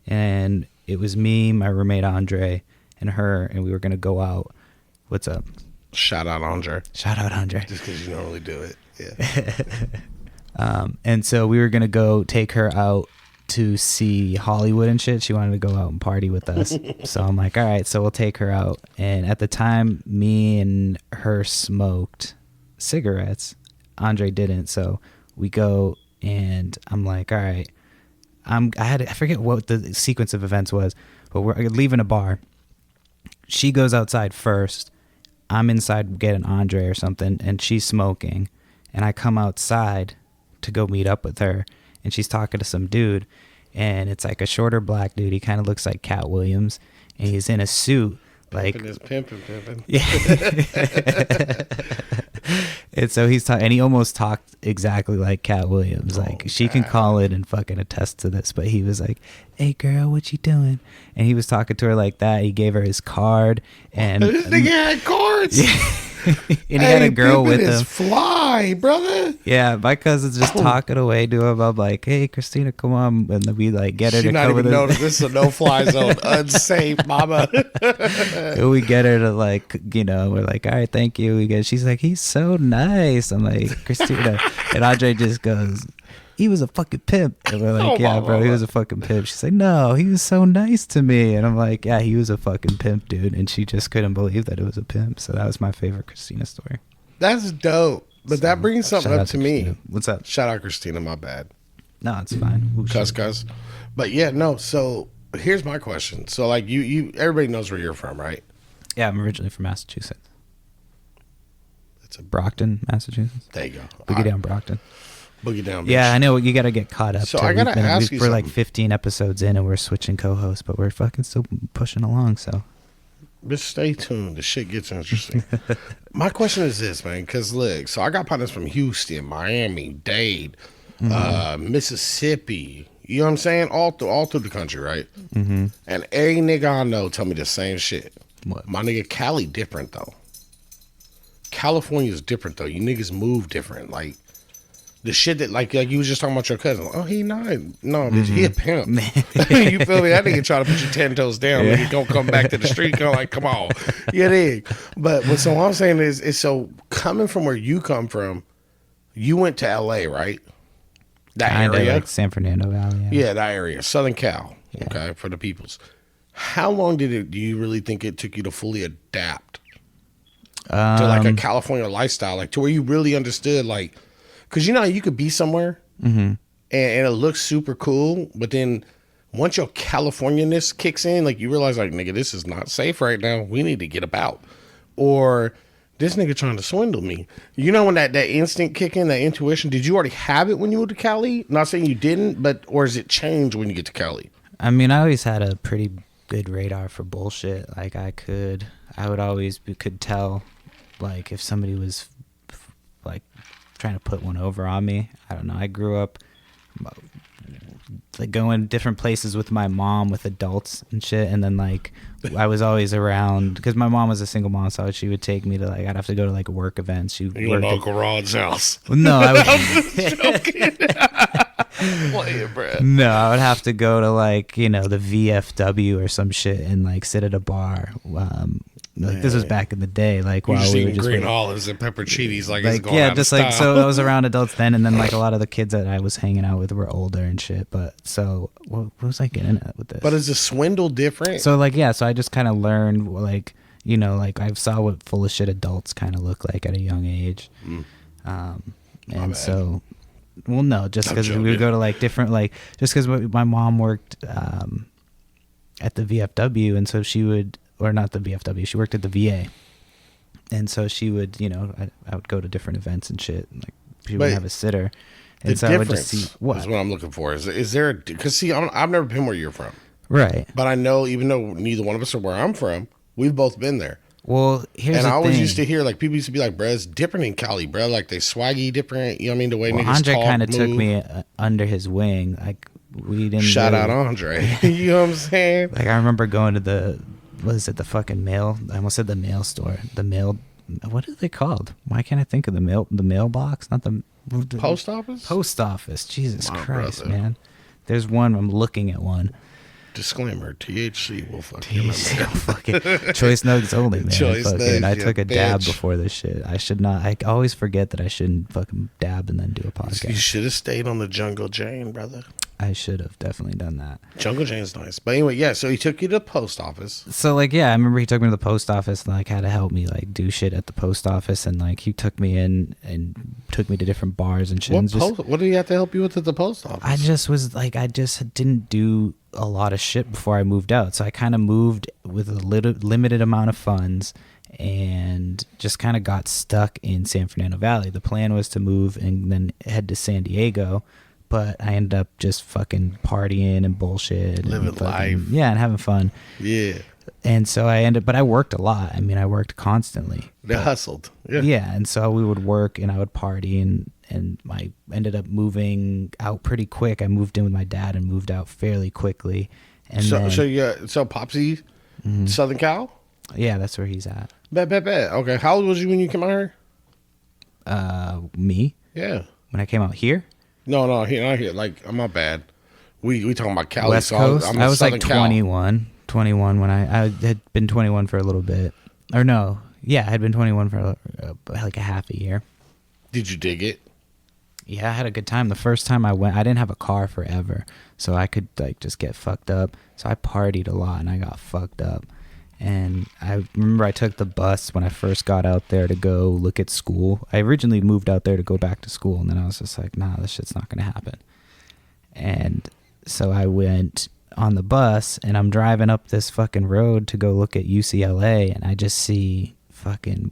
and it was me, my roommate Andre, and her, and we were going to go out. What's up? Shout out Andre. Shout out Andre. Just because you normally do it. Yeah. And so we were going to go take her out to see Hollywood and shit. She wanted to go out and party with us. So I'm like, all right, so we'll take her out. And at the time, me and her smoked cigarettes. Andre didn't. So we go and I'm like, all right, I forget what the sequence of events was, but we're leaving a bar. She goes outside first. I'm inside getting Andre or something, and she's smoking. And I come outside to go meet up with her, and she's talking to some dude, and it's like a shorter black dude. He kind of looks like Cat Williams, and he's in a suit. Like, Pimpin'. yeah. And so he's talking, and he almost talked exactly like Cat Williams. Like, she can call it and fucking attest to this, but he was like, hey girl, what you doing? And he was talking to her like that. He gave her his card, and This nigga had cards. and he had a girl with is him. fly, brother. Yeah, my cousin's just talking away to him. I'm like, hey, Christina, come on. And then we like get her She to not come even with notice us. this is a no-fly zone. Unsafe, mama. And we get her to like, you know, we're like, all right, thank you. We get, she's like, he's so nice. I'm like, Christina. And Andre just goes, he was a fucking pimp. And we're like, yeah, bro, he was a fucking pimp. She's like, no, he was so nice to me. And I'm like, yeah, he was a fucking pimp, dude. And she just couldn't believe that it was a pimp. So that was my favorite Christina story. That's dope. But that brings something Shout up out to me. Christina. What's up? Shout out Christina, my bad. No, it's fine. Ooh, shit. Cuss. But yeah, no, so here's my question. So like you everybody knows where you're from, right? Yeah, I'm originally from Massachusetts. It's a Brockton, Massachusetts. there you go. Boogie down Brockton. Boogie down. Yeah, bitch. I know. You got to get caught up. So to. I gotta ask you We're like something. 15 episodes in and we're switching co-hosts, but we're fucking still pushing along. So Just stay tuned. The shit gets interesting. My question is this, man, because look, so I got partners from Houston, Miami, Dade, Mississippi. You know what I'm saying? All through the country, right? Mm-hmm. And every nigga I know tell me the same shit. What? My nigga Cali different though. California's different though. You niggas move different. Like the shit that like you was just talking about your cousin. Oh, he not. No, bitch, he a pimp. You feel me? That nigga try to put you 10 toes down. Like, he don't come back to the street. Go like, come on. You dig? But so what I'm saying is so coming from where you come from, you went to LA, right? That kind of area. like San Fernando Valley. Yeah, that area. Southern Cal. Okay, for the peoples. How long do you really think it took you to fully adapt to like a California lifestyle, like to where you really understood, like, because you know you could be somewhere and it looks super cool, but then once your Californianess kicks in, like you realize, like, nigga, this is not safe right now. We need to get about, or this nigga trying to swindle me. You know, when that instinct kick in, that intuition. Did you already have it when you moved to Cali? Not saying you didn't, but or does it change when you get to Cali? I mean, I always had a pretty good radar for bullshit. Like I would always could tell, like if somebody was like trying to put one over on me. I don't know. I grew up like going different places with my mom with adults and shit, and then like I was always around because my mom was a single mom, so she would take me to like I'd have to go to like work events. You went to Uncle Rod's house? No, I would. No, I would have to go to like the VFW or some shit and like sit at a bar. Like this was back in the day, like while we were just green olives and pepperoncinis, like it's going yeah, out just of like style. so I was around adults then, and then like a lot of the kids that I was hanging out with were older and shit. But so what was I getting at with this? But is the swindle different? So like so I just kind of learned like like I saw what full of shit adults kind of look like at a young age, and so. Well, no, just because we would go to like different, like just because my mom worked at the VFW, and so she would, or not the VFW, she worked at the VA, and so she would, I would go to different events and shit, and like she would have a sitter, and so I would just see what is what I'm looking for. Is there? Because see, I've never been where you're from, right? But I know, even though neither one of us are where I'm from, we've both been there. Well, here's the thing. And I always used to hear, like, people used to be like, bruh, it's different in Cali, bruh. Like, they swaggy different. You know what I mean? The way niggas Andre talk, kind of move. took me under his wing. Like, we didn't Shout out Andre. You know what I'm saying? Like, I remember going to the fucking mail? I almost said the mail store. The mail. What are they called? Why can't I think of the mailbox? Not the post office? Post office. Jesus Christ, brother. man. There's one. I'm looking at one. Disclaimer: THC will fuck THC will fucking choice nugs only, man. Choice nugs, I took a dab bitch. before this shit. I should not. I always forget that I shouldn't fucking dab and then do a podcast. You should have stayed on the Jungle Jane, brother. I should have definitely done that. Jungle Jane's nice, but anyway, yeah. So he took you to the post office. So like, yeah, I remember he took me to the post office and like had to help me like do shit at the post office, and like he took me in and took me to different bars and shit. What did he have to help you with at the post office? I just didn't do a lot of shit before I moved out, so I kind of moved with a limited amount of funds and just kind of got stuck in San Fernando Valley. The plan was to move and then head to San Diego, but I ended up just fucking partying and bullshit, living life, yeah, and having fun, yeah. And so but I worked a lot. I mean, I worked constantly. They hustled, yeah, and so we would work and I would party, and I ended up moving out pretty quick. I moved in with my dad and moved out fairly quickly. And so Popsy, Southern Cal? Yeah, that's where he's at. Bet. Okay, how old was you when you came out here? Me? Yeah. When I came out here? No, not here. Like, I'm not bad. We talking about Cali. West Coast? I was like 21. 21 when I had been 21 for a little bit. Or no, yeah, I had been 21 for like a half a year. Did you dig it? Yeah, I had a good time. The first time I went, I didn't have a car forever, so I could like just get fucked up. So I partied a lot and I got fucked up. And I remember I took the bus when I first got out there to go look at school. I originally moved out there to go back to school, and then I was just like, nah, this shit's not going to happen. And so I went on the bus, and I'm driving up this fucking road to go look at UCLA, and I just see fucking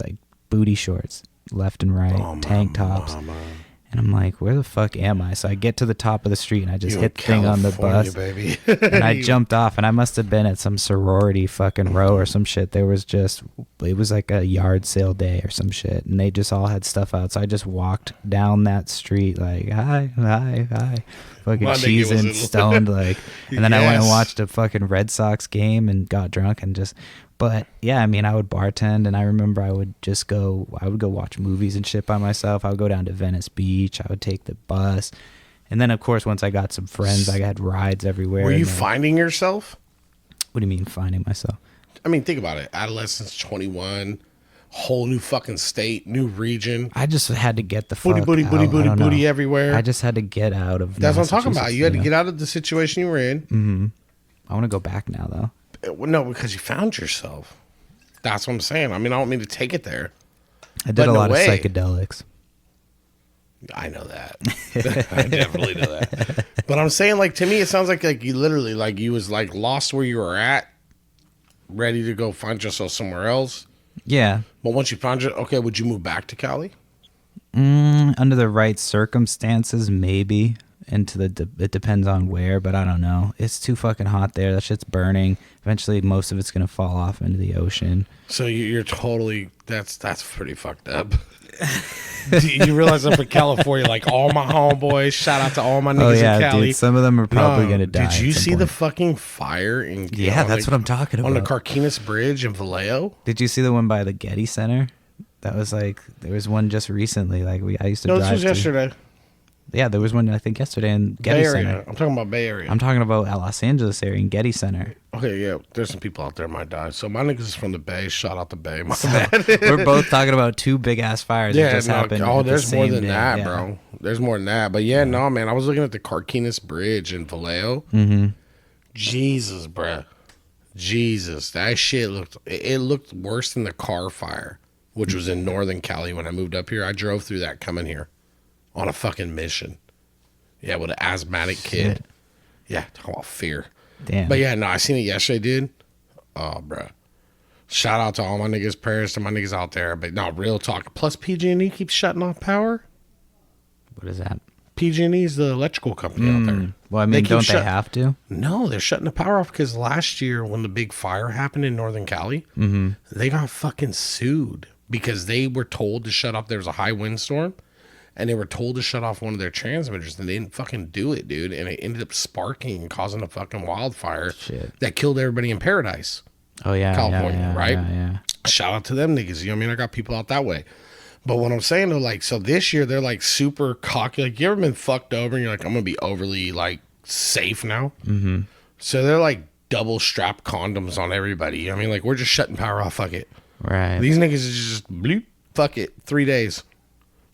like booty shorts left and right, tank tops. And I'm like, where the fuck am I? So I get to the top of the street and I just hit the thing on the bus, baby. and I jumped off, and I must have been at some sorority fucking row or some shit. It was like a yard sale day or some shit, and they just all had stuff out. So I just walked down that street like, hi, fucking cheesing, stoned, like, and then I went and watched a fucking Red Sox game and got drunk and just. But yeah, I mean, I would bartend, and I remember I would go watch movies and shit by myself. I would go down to Venice Beach. I would take the bus. And then, of course, once I got some friends, I had rides everywhere. Were you finding yourself? What do you mean, finding myself? I mean, think about it. Adolescence, 21, whole new fucking state, new region. I just had to get the fuck out. Booty everywhere. I just had to get out of That's what I'm talking about. You had to get out of the situation you were in. Mm-hmm. I want to go back now though. Well, no, because you found yourself. That's what I'm saying. I mean, I don't mean to take it there. I did But a in a lot of way- psychedelics. I know that. I definitely know that. But I'm saying, like, to me, it sounds like you literally, like, you was, like, lost where you were at, ready to go find yourself somewhere else. Yeah. But once you found your, okay, would you move back to Cali? Under the right circumstances, maybe. It depends on where, but I don't know. It's too fucking hot there. That shit's burning. Eventually, most of it's gonna fall off into the ocean. So you're totally, that's pretty fucked up. You realize I'm from California, like, all my homeboys, shout out to all my niggas Oh yeah, in Cali. dude. Some of them are probably gonna die. Did you at some see the point. fucking fire in Yeah, that's what I'm talking on the about. Carquinez Bridge in Vallejo? Did you see the one by the Getty Center? That was like there was one just recently. Like I used to No, drive. this was yesterday. Yeah, there was one I think yesterday in Getty Bay Area. Center. I'm talking about Bay Area. I'm talking about Los Angeles area in Getty Center. Okay, yeah, there's some people out there might die. So my niggas is from the Bay. Shout out the Bay. My We're both talking about two big ass fires that yeah, just no, happened. oh, at the there's more same than day. that, Yeah. bro. There's more than that. But yeah, no, man. I was looking at the Carquinez Bridge in Vallejo. Mm-hmm. Jesus, bruh. Jesus. That shit looked worse than the car fire, which was in Northern Cali when I moved up here. I drove through that coming here on a fucking mission. Yeah, with an asthmatic kid. Shit. Yeah, talk about fear. Damn. But yeah, no, I seen it yesterday, dude. Oh, bruh. Shout out to all my niggas, prayers to my niggas out there. But no, real talk. Plus, PG&E keeps shutting off power. What is that? PG&E is the electrical company out there. Well, I mean, keep don't they shut- have to? No, they're shutting the power off because last year when the big fire happened in Northern Cali, they got fucking sued because they were told to shut off. There was a high windstorm, and they were told to shut off one of their transmitters, and they didn't fucking do it, dude. And it ended up sparking and causing a fucking wildfire Shit. that killed everybody in Paradise. Oh yeah, California, yeah, right? Yeah. Shout out to them niggas. You know what I mean? I got people out that way. But what I'm saying though, like, so this year they're like super cocky. Like, you ever been fucked over and you're like, I'm gonna be overly like safe now? Mm-hmm. So they're like double strap condoms on everybody. You know what I mean? Like, we're just shutting power off. Fuck it. Right. These niggas is just bloop. Fuck it. 3 days.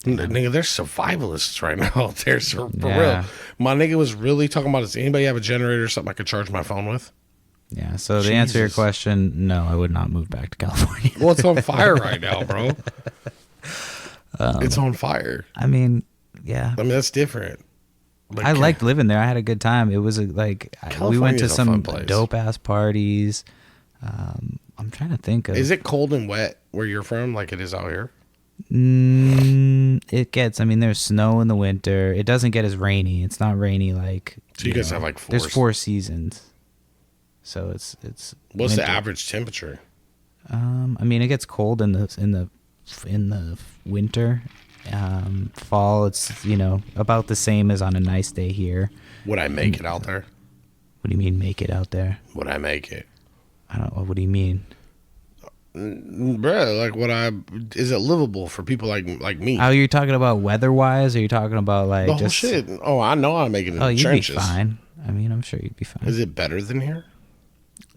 Nigga, they're survivalists right now. They're for Yeah. real. My nigga was really talking about, does anybody have a generator or something I could charge my phone with? Yeah. So the answer to your Jesus. question, no, I would not move back to California. Well, it's on fire right now, bro. It's on fire. I mean, yeah. I mean, that's different. I liked living there. I had a good time. It was we went California's to a some fun place. dope ass parties. I'm trying to think of. Is it cold and wet where you're from, like it is out here? It gets. I mean, there's snow in the winter. It doesn't get as rainy. It's not rainy like. So you guys have like There's 4 seasons. So it's. What's the winter. average temperature? I mean, it gets cold in the winter. Fall, it's about the same as on a nice day here. Would I make it out there? What do you mean, make it out there? Would I make it? I don't. What do you mean? Bruh, like is it livable for people like me? Oh, you're talking about weather-wise, or you're talking about like the whole just shit. Oh, I know I make it in Oh, the you'd trenches. be fine. I mean, I'm sure you'd be fine. Is it better than here?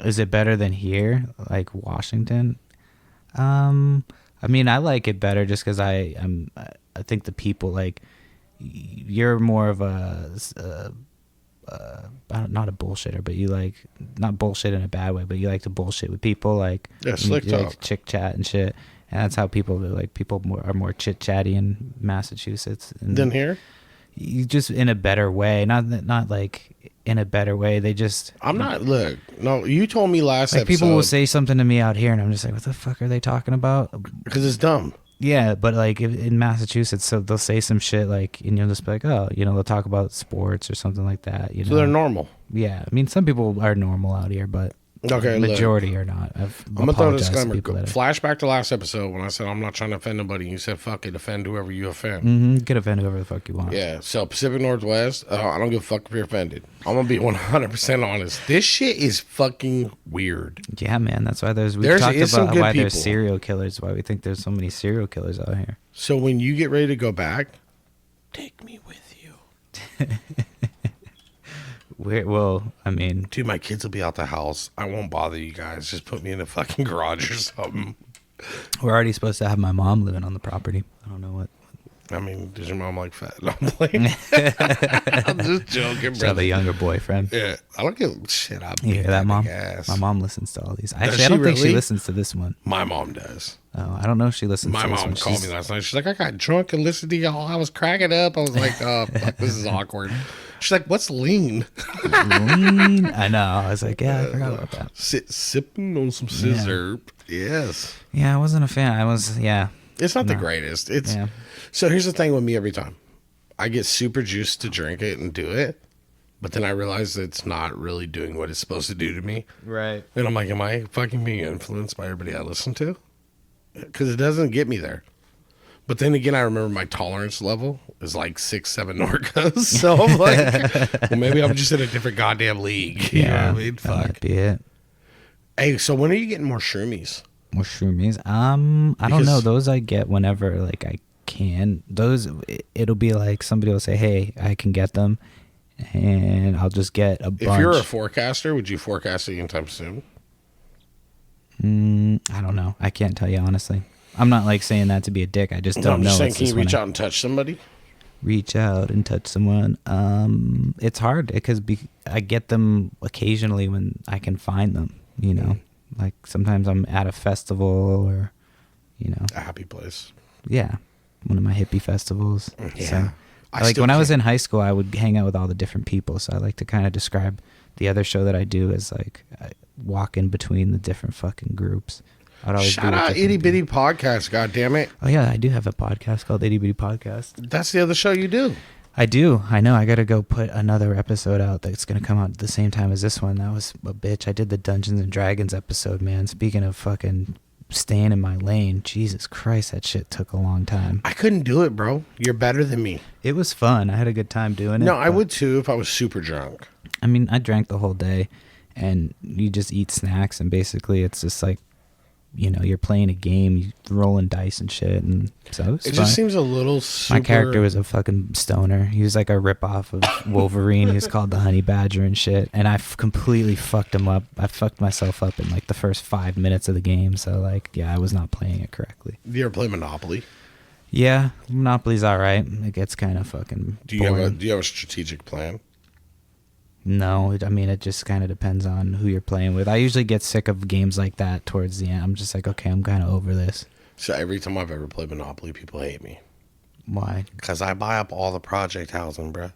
Is it better than here, like Washington? I mean, I like it better just because I think the people, like, you're more of a not a bullshitter, but you like, not bullshit in a bad way, but you like to bullshit with people, like, Yeah, slick you like talk. to chick chat and shit, and that's how people are more chit chatty in Massachusetts Than here? You just in a better way, not like in a better way. They just I'm not. Look, no. You told me last like episode people will say something to me out here, and I'm just like, what the fuck are they talking about? because it's dumb. Yeah, but like in Massachusetts, so they'll say some shit like, and you'll just be like, oh, they'll talk about sports or something like that. So they're normal. Yeah, I mean, some people are normal out here, but Okay, look. majority are not. I'm gonna throw a apologized to disclaimer. people that are- Flashback to last episode when I said I'm not trying to offend nobody. You said fuck it, offend whoever you offend. You can offend whoever the fuck you want. Yeah. So Pacific Northwest, I don't give a fuck if you're offended. I'm gonna be 100% honest. This shit is fucking weird. Yeah, man. That's why we There's- talked it's some about good why there's people. serial killers. Why we think there's so many serial killers out here. So when you get ready to go back, take me with you. Well, I mean, Dude, my kids will be out the house. I won't bother you guys. Just put me in a fucking garage or something. we're already supposed to have my mom living on the property. I don't know what. I mean, does your mom like fat? No, I'm playing. I'm just joking, She have bro. a younger boyfriend. Yeah, I don't give shit. I You hear that, Mom? ass. My mom listens to all these. Does Actually, I she don't think she really? listens to this one. My mom does. Oh, I don't know if she listens My to this mom one. called me last night. She's like, I got drunk and listened to y'all. I was cracking up. I was like, oh, fuck, this is awkward. She's like, what's lean? Lean. I know. I was like, yeah, I forgot about that. Sipping on some scissor. Yes. Yeah, I wasn't a fan. It's not the greatest. It's Yeah. So here's the thing with me every time. I get super juiced to drink it and do it, but then I realize that it's not really doing what it's supposed to do to me. Right. And I'm like, am I fucking being influenced by everybody I listen to? Because it doesn't get me there. But then again, I remember my tolerance level is like 6-7 Norcos. So I'm like, well, maybe I'm just in a different goddamn league. You know what I mean? That Fuck. might be it. Hey, so when are you getting more shroomies? More shroomies. I don't know. Those I get whenever like I can. Those it'll be like somebody will say, "Hey, I can get them," and I'll just get a bunch. If you're a forecaster, would you forecast it anytime soon? I don't know. I can't tell you honestly. I'm not like saying that to be a dick. I just don't I'm know. just saying, It's can you just when reach I out and touch somebody? reach out and touch someone? It's hard because I get them occasionally when I can find them. You know, like sometimes I'm at a festival or, you know, A happy place. yeah, one of my hippie festivals. Yeah. So, I like still when I was can't- in high school, I would hang out with all the different people. So I like to kind of describe the other show that I do as like I walk in between the different fucking groups. I'd always Shout be with out different Itty Bitty people. Podcast, God damn it. Oh yeah, I do have a podcast called Itty Bitty Podcast. That's the other show you do. I do. I know. I got to go put another episode out that's going to come out at the same time as this one. That was a bitch. I did the Dungeons and Dragons episode, man. Speaking of fucking staying in my lane, Jesus Christ, that shit took a long time. I couldn't do it, bro. You're better than me. It was fun. I had a good time doing it. No, I but- would too if I was super drunk. I mean, I drank the whole day, and you just eat snacks, and basically it's just like, you know, you're playing a game, you rolling dice and shit, and so it was It fun. just seems a little super... My character was a fucking stoner. He was like a ripoff of Wolverine. He was called the Honey Badger and shit, and I completely fucked him up. I fucked myself up in like the first 5 minutes of the game, so like, yeah, I was not playing it correctly. Do you ever play Monopoly? Yeah, Monopoly's all right. It gets kind of fucking Do you have boring. a strategic plan? No, I mean, it just kind of depends on who you're playing with. I usually get sick of games like that towards the end. I'm just like, okay, I'm kind of over this. So every time I've ever played Monopoly, people hate me. Why? Because I buy up all the project housing, bruh.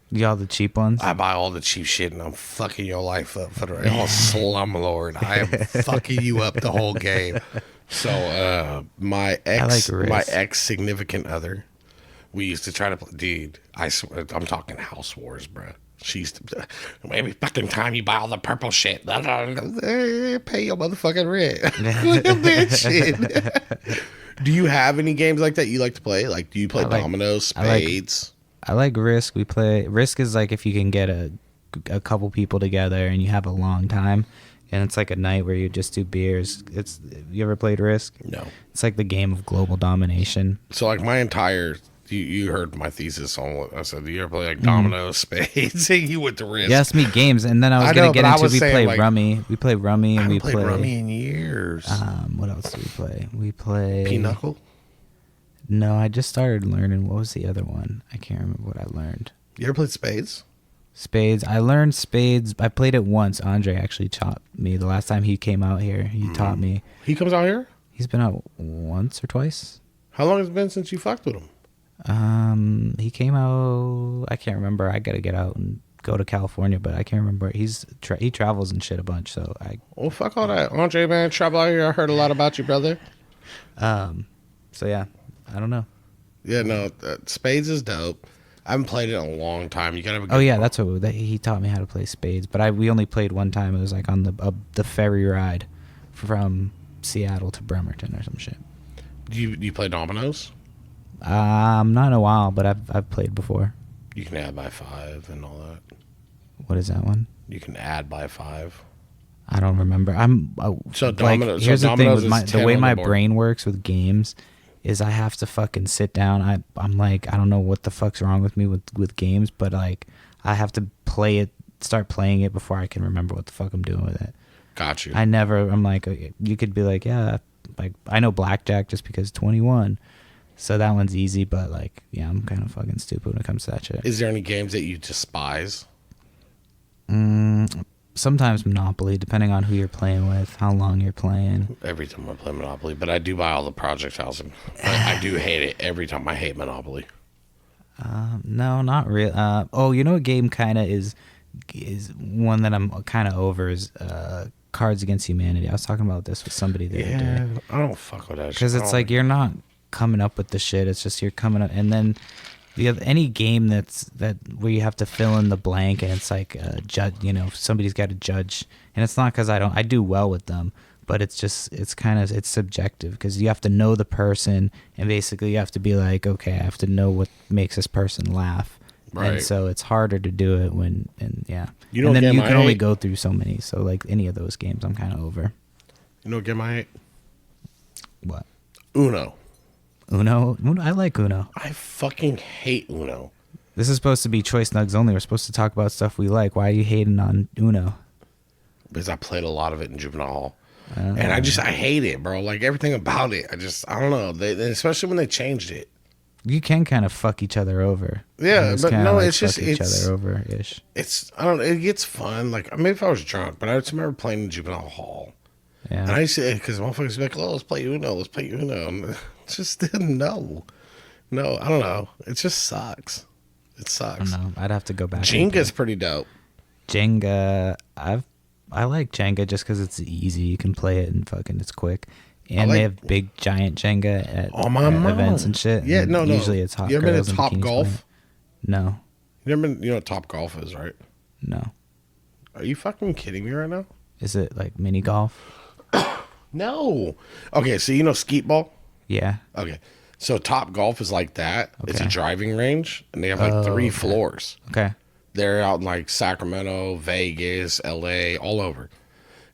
Y'all the cheap ones? I buy all the cheap shit and I'm fucking your life up for the slumlord. I am fucking you up the whole game. So my ex significant other, we used to try to play. Dude, I swear, I'm talking house wars, bruh. She used to, every fucking time you buy all the purple shit, pay your motherfucking rent. Look at that shit. Do you have any games like that you like to play? Like, do you play dominoes, spades? I like Risk. Risk is like if you can get a couple people together and you have a long time, and it's like a night where you just do beers. You ever played Risk? No. It's like the game of global domination. So like my entire, you heard my thesis on what I said. Do you ever play like dominoes, spades? You went to Risk. You asked me games, and then I was I gonna know, get but I into was we saying, play like, Rummy. We play Rummy, I and we haven't played play Rummy in years. what else do we play? We play Pinochle? No, I just started learning. What was the other one? I can't remember what I learned. You ever played spades? Spades. I learned spades. I played it once. Andre actually taught me. The last time he came out here, he taught me. He comes out here? He's been out once or twice. How long has it been since you fucked with him? He came out. I can't remember. I gotta get out and go to California, but I can't remember. He travels and shit a bunch. So Well, fuck all that. Andre, man, travel out here. I heard a lot about you, brother. So yeah, I don't know. Yeah, no, spades is dope. I haven't played it in a long time. You gotta have a good Oh yeah, that's what he taught me how to play spades. But we only played one time. It was like on the ferry ride from Seattle to Bremerton or some shit. Do you play dominoes? Not in a while, but I've played before. You can add by 5 and all that. What is that one? You can add by 5. I don't remember. So like, dominoes. here's so the thing dominoes with is the 10 way on my the board. brain works with games is I have to fucking sit down. I'm like, I don't know what the fuck's wrong with me with games, but like I have to start playing it before I can remember what the fuck I'm doing with it. Got you. I'm like, you could be like, yeah, like I know blackjack just because 21, So that one's easy, but like, yeah, I'm kind of fucking stupid when it comes to that shit. Is there any games that you despise? Sometimes Monopoly, depending on who you're playing with, how long you're playing. Every time I play Monopoly, but I do buy all the project housing. I do hate it every time. I hate Monopoly. No, not real. Oh, you know what game kind of is one that I'm kind of over is Cards Against Humanity. I was talking about this with somebody the other day. I don't fuck with that shit. Because it's like you're not coming up with the shit. It's just you're coming up, and then any game that where you have to fill in the blank, and it's like judge. You know, somebody's got to judge, and it's not because I do well with them, but it's subjective because you have to know the person, and basically you have to be like, okay, I have to know what makes this person laugh. Right. And so it's harder to do it when, and yeah. You know, and then game you I can only hate? go through so many. So like any of those games, I'm kind of over. You know what game I hate? What? Uno. Uno? I like Uno. I fucking hate Uno. This is supposed to be Choice Nugs Only. We're supposed to talk about stuff we like. Why are you hating on Uno? Because I played a lot of it in juvenile hall. And I hate it, bro. Like everything about it. I don't know. Especially when they changed it. You can kind of fuck each other over. Yeah, It's but kinda no, like it's just, fuck each it's, other over ish. I don't know, it gets fun. Like, maybe if I was drunk, but I just remember playing in juvenile hall. Yeah. And I used to, because motherfuckers would be like, oh, let's play Uno. And it's just, no, I don't know. It just sucks. It I sucks. don't know. I'd have to go back. Jenga's pretty dope. Jenga, I like Jenga just because it's easy. You can play it and fucking it's quick. And they have big giant Jenga at, events and shit. Yeah, and no. Usually it's hot You ever been girls to in Top bikinis Golf? playing. No, You ever been, you know what Top Golf is, right? no. Are you fucking kidding me right now? Is it like mini golf? No. Okay, so you know skeet ball? Yeah. Okay. So Top Golf is like that. It's a Okay. driving range, and they have like 3 floors. Okay. They're out in like Sacramento, Vegas, LA, all over.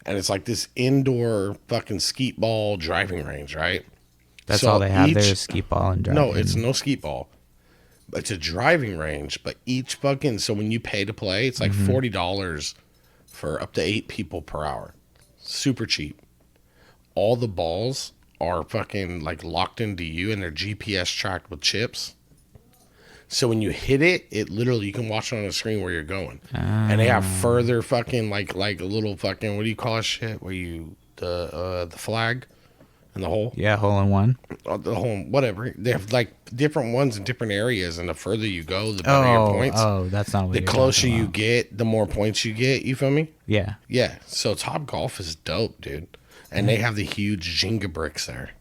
And it's like this indoor fucking skeet ball driving range, right? That's So all they have each- there is skeet ball and driving. No, it's no skeet ball. It's a driving range, but each fucking, so when you pay to play, it's like $40 for up to 8 people per hour. Super cheap. All the balls are fucking like locked into you, and they're GPS tracked with chips. So when you hit it, it literally, you can watch it on the screen where you're going. And they have further fucking like a little fucking, what do you call that shit? Where you, the flag and the hole? Yeah, hole in one. The hole, whatever. They have like different ones in different areas, and the further you go, the better your points. Oh, that's not what The you're closer talking you about. get, the more points you get. You feel me? Yeah. Yeah. So Top Golf is dope, dude. And they have the huge Jenga bricks there.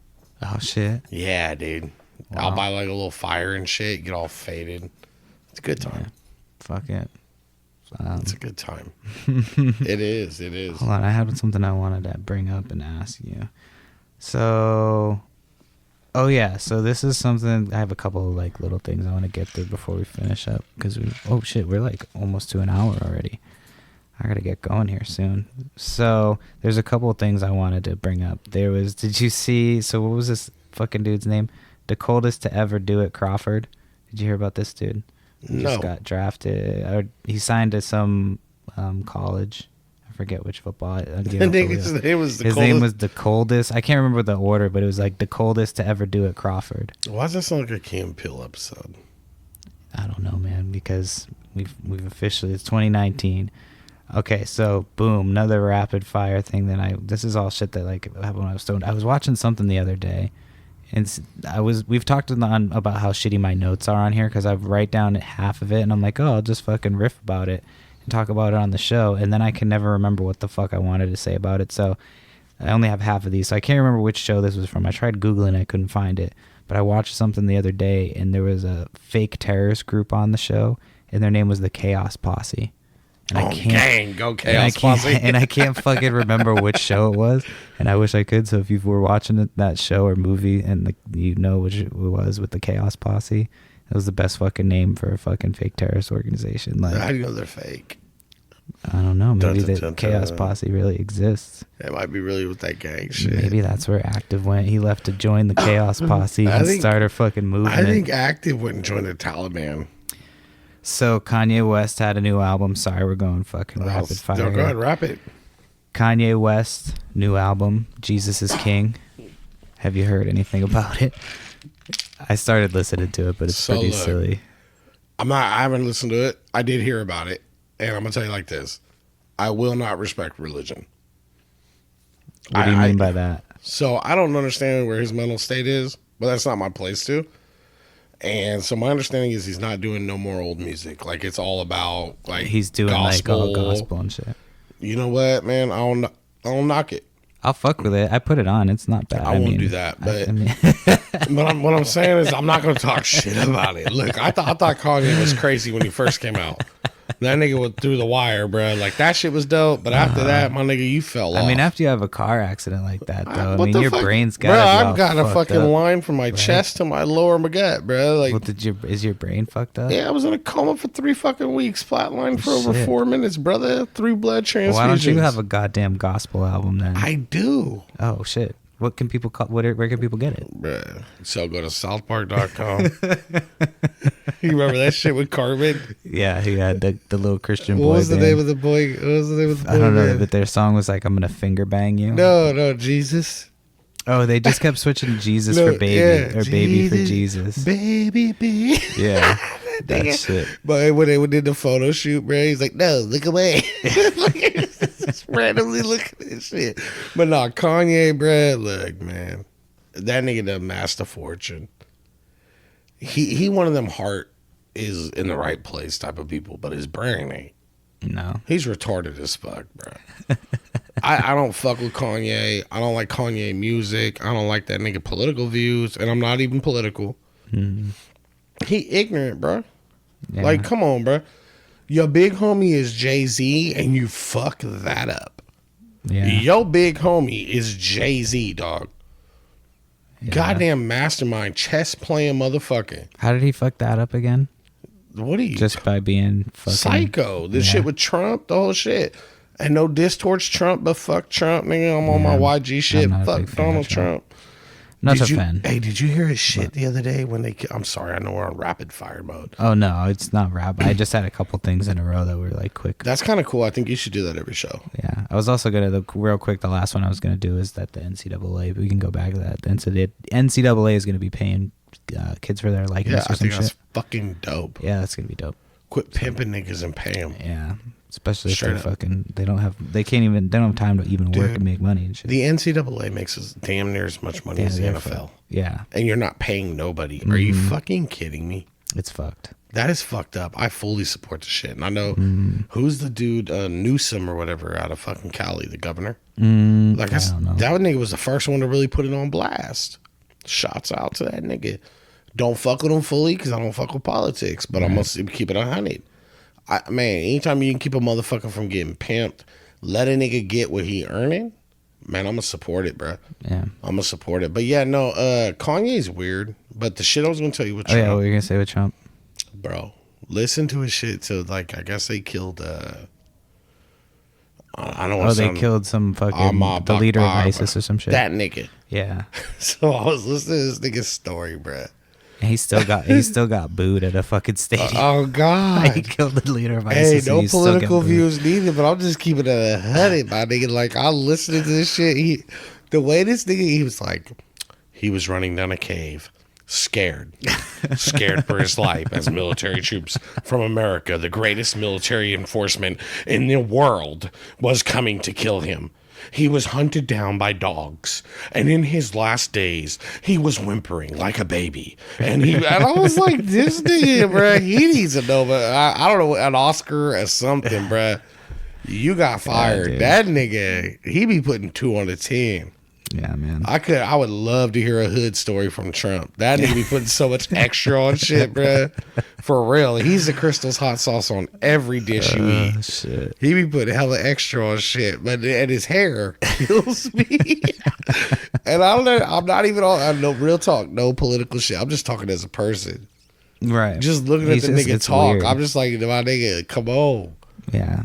Oh shit. Yeah, dude. Wow. I'll buy like a little fire and shit, get all faded. It's a good time. Fuck it. It's a good time. It is. Hold on, I had something I wanted to bring up and ask you. So, oh yeah, so this is something, I have a couple of like little things I want to get through before we finish up because we're like almost to an hour already. I gotta get going here soon. So there's a couple of things I wanted to bring up. Did you see, so what was this fucking dude's name? The coldest to ever do it, Crawford. Did you hear about this dude? He No. just got drafted. He signed to some college. I forget which football. I think his name was the His coldest. name was the coldest. I can't remember the order, but it was like the coldest to ever do it, Crawford. Why does that sound like a Key and Peele episode? I don't know, man, because we've officially, it's 2019. Okay, so boom, another rapid fire thing this is all shit that like happened when I was stoned. I was watching something the other day, and we've talked about how shitty my notes are on here because I write down half of it and I'm like, oh, I'll just fucking riff about it and talk about it on the show, and then I can never remember what the fuck I wanted to say about it. So I only have half of these, so I can't remember which show this was from. I tried Googling, I couldn't find it, but I watched something the other day and there was a fake terrorist group on the show, and their name was the Chaos Posse. And gang, go Chaos Posse. And I can't fucking remember which show it was, and I wish I could. So if you were watching that show or movie and you know which it was with the Chaos Posse, it was the best fucking name for a fucking fake terrorist organization. Like, How do you know they're fake? I don't know. Maybe Dun, dun, the dun, Chaos dun. Posse really exists. It might be really with that gang shit. Maybe that's where Active went. He left to join the Chaos Posse and start a fucking movement. I think Active went and joined the Taliban. So Kanye West had a new album. Sorry, we're going fucking rapid fire. No, go here. ahead, wrap it. Kanye West, new album, Jesus is King. Have you heard anything about it? I started listening to it, but it's So pretty look, silly. I haven't listened to it. I did hear about it. And I'm going to tell you like this. I will not respect religion. What do you mean by that? So I don't understand where his mental state is, but that's not my place to. And so my understanding is he's not doing no more old music. Like it's all about like He's doing gospel. like all gospel and shit. You know what, man? I don't knock it. I'll fuck with it. I put it on. It's not bad. I won't do that. But I mean, what I'm saying is I'm not going to talk shit about it. Look, I thought Kanye was crazy when he first came out. That nigga went through the wire, bro. Like that shit was dope. But after that, my nigga, you fell off. I mean, after you have a car accident like that, though, What I the mean, your fuck? brain's Bro, got. I've got a fucking up, line from my chest to my lower gut, bro. Like, well, is your brain fucked up? yeah, I was in a coma for 3 fucking weeks, flatlined for over Shit. 4 minutes, brother. 3 blood transfusions. Why don't you have a goddamn gospel album then? I do. Oh shit! What can people call? Where can people get it? Bruh. So go to southpark.com. You remember that shit with Carmen? Yeah, he had the little Christian boy. What was the band. name of the boy? What was the name of the boy? I don't know, band? but their song was like, "I'm gonna finger bang you." No, Jesus. Oh, they just kept switching Jesus No, for baby yeah, or baby for Jesus. Baby, baby. Yeah, that shit. But when they did the photo shoot, bro, he's like, no, look away. Just randomly looking at shit. But no, Kanye, bro, look, man. That nigga done amassed a fortune. He one of them heart is in the right place type of people, but his brain ain't. No, He's retarded as fuck, bro. I don't fuck with Kanye. I don't like Kanye music. I don't like that nigga political views, and I'm not even political. He ignorant, bro. yeah. Like, come on, bro. Your big homie is Jay-Z, and you fuck that up. yeah. Your big homie is Jay-Z, dog. Yeah. Goddamn mastermind, chess playing motherfucker. How did he fuck that up again? What are you? Just by being fucking Psycho. This Yeah. shit with Trump, the whole shit. And no diss towards Trump, but fuck Trump, nigga. I'm on my YG shit. not a Fuck big fan of Donald Trump. Trump. Not Did a you- fan. Hey, did you hear his shit the other day when they? I'm sorry, I know we're on rapid fire mode. Oh no, it's not rap. I just had a couple things in a row that were like quick. That's kind of cool. I think you should do that every show. Yeah, I was also real quick. The last one I was gonna do is that the NCAA. We can go back to that. The NCAA is gonna be paying kids for their likeness Yeah, or I some think that's shit. fucking dope. Yeah, that's gonna be dope. Quit pimping niggas and pay them. Yeah, especially if Straight they're up. fucking. They don't have time to even work Dude, and make money and shit. The NCAA makes us damn near as much money Yeah, as the they're NFL, Yeah, and you're not paying nobody. Are you fucking kidding me? it's fucked. That is fucked up. I fully support the shit. And I know who's the dude, Newsom or whatever, out of fucking Cali, the governor. Like I don't know. that nigga was the first one to really put it on blast. Shouts out to that nigga. Don't fuck with him fully because I don't fuck with politics, but I'm gonna keep it 100. Man, anytime you can keep a motherfucker from getting pimped, let a nigga get what he earning. Man, I'm gonna support it, bro. Yeah. I'm gonna support it. But yeah, no, Kanye's weird. But the shit I was gonna tell you with Oh yeah, Trump, what were you gonna say with Trump? bro, listen to his shit. So like, I guess they killed. I don't want Oh, to. they killed some fucking the leader of ISIS or some shit. That nigga. Yeah, So I was listening to this nigga's story, bro. and he still got booed at a fucking stadium. Oh God. He killed the leader of Hey, ISIS. and no he's still getting political booed. views needed, but I'm just keeping it 100, my nigga. Like, I'm listening to this shit. The way this nigga, he was like, he was running down a cave, scared for his life as military troops from America, the greatest military enforcement in the world, was coming to kill him. He was hunted down by dogs, and in his last days, he was whimpering like a baby. And I was like, this nigga, bro, he needs to know, but I don't know, an Oscar or something, bro. You got fired. dude. That nigga, he be putting 2 on the 10. Yeah, man. I would love to hear a hood story from Trump. That nigga be putting so much extra on shit, bro. For real. He's the Crystal's hot sauce on every dish you eat. Shit. He be putting hella extra on shit, and his hair kills me. And I'm not even on, no real talk, no political shit. I'm just talking as a person. Right. Just looking at He's the nigga it's talk, weird. I'm just like, my nigga, come on. Yeah.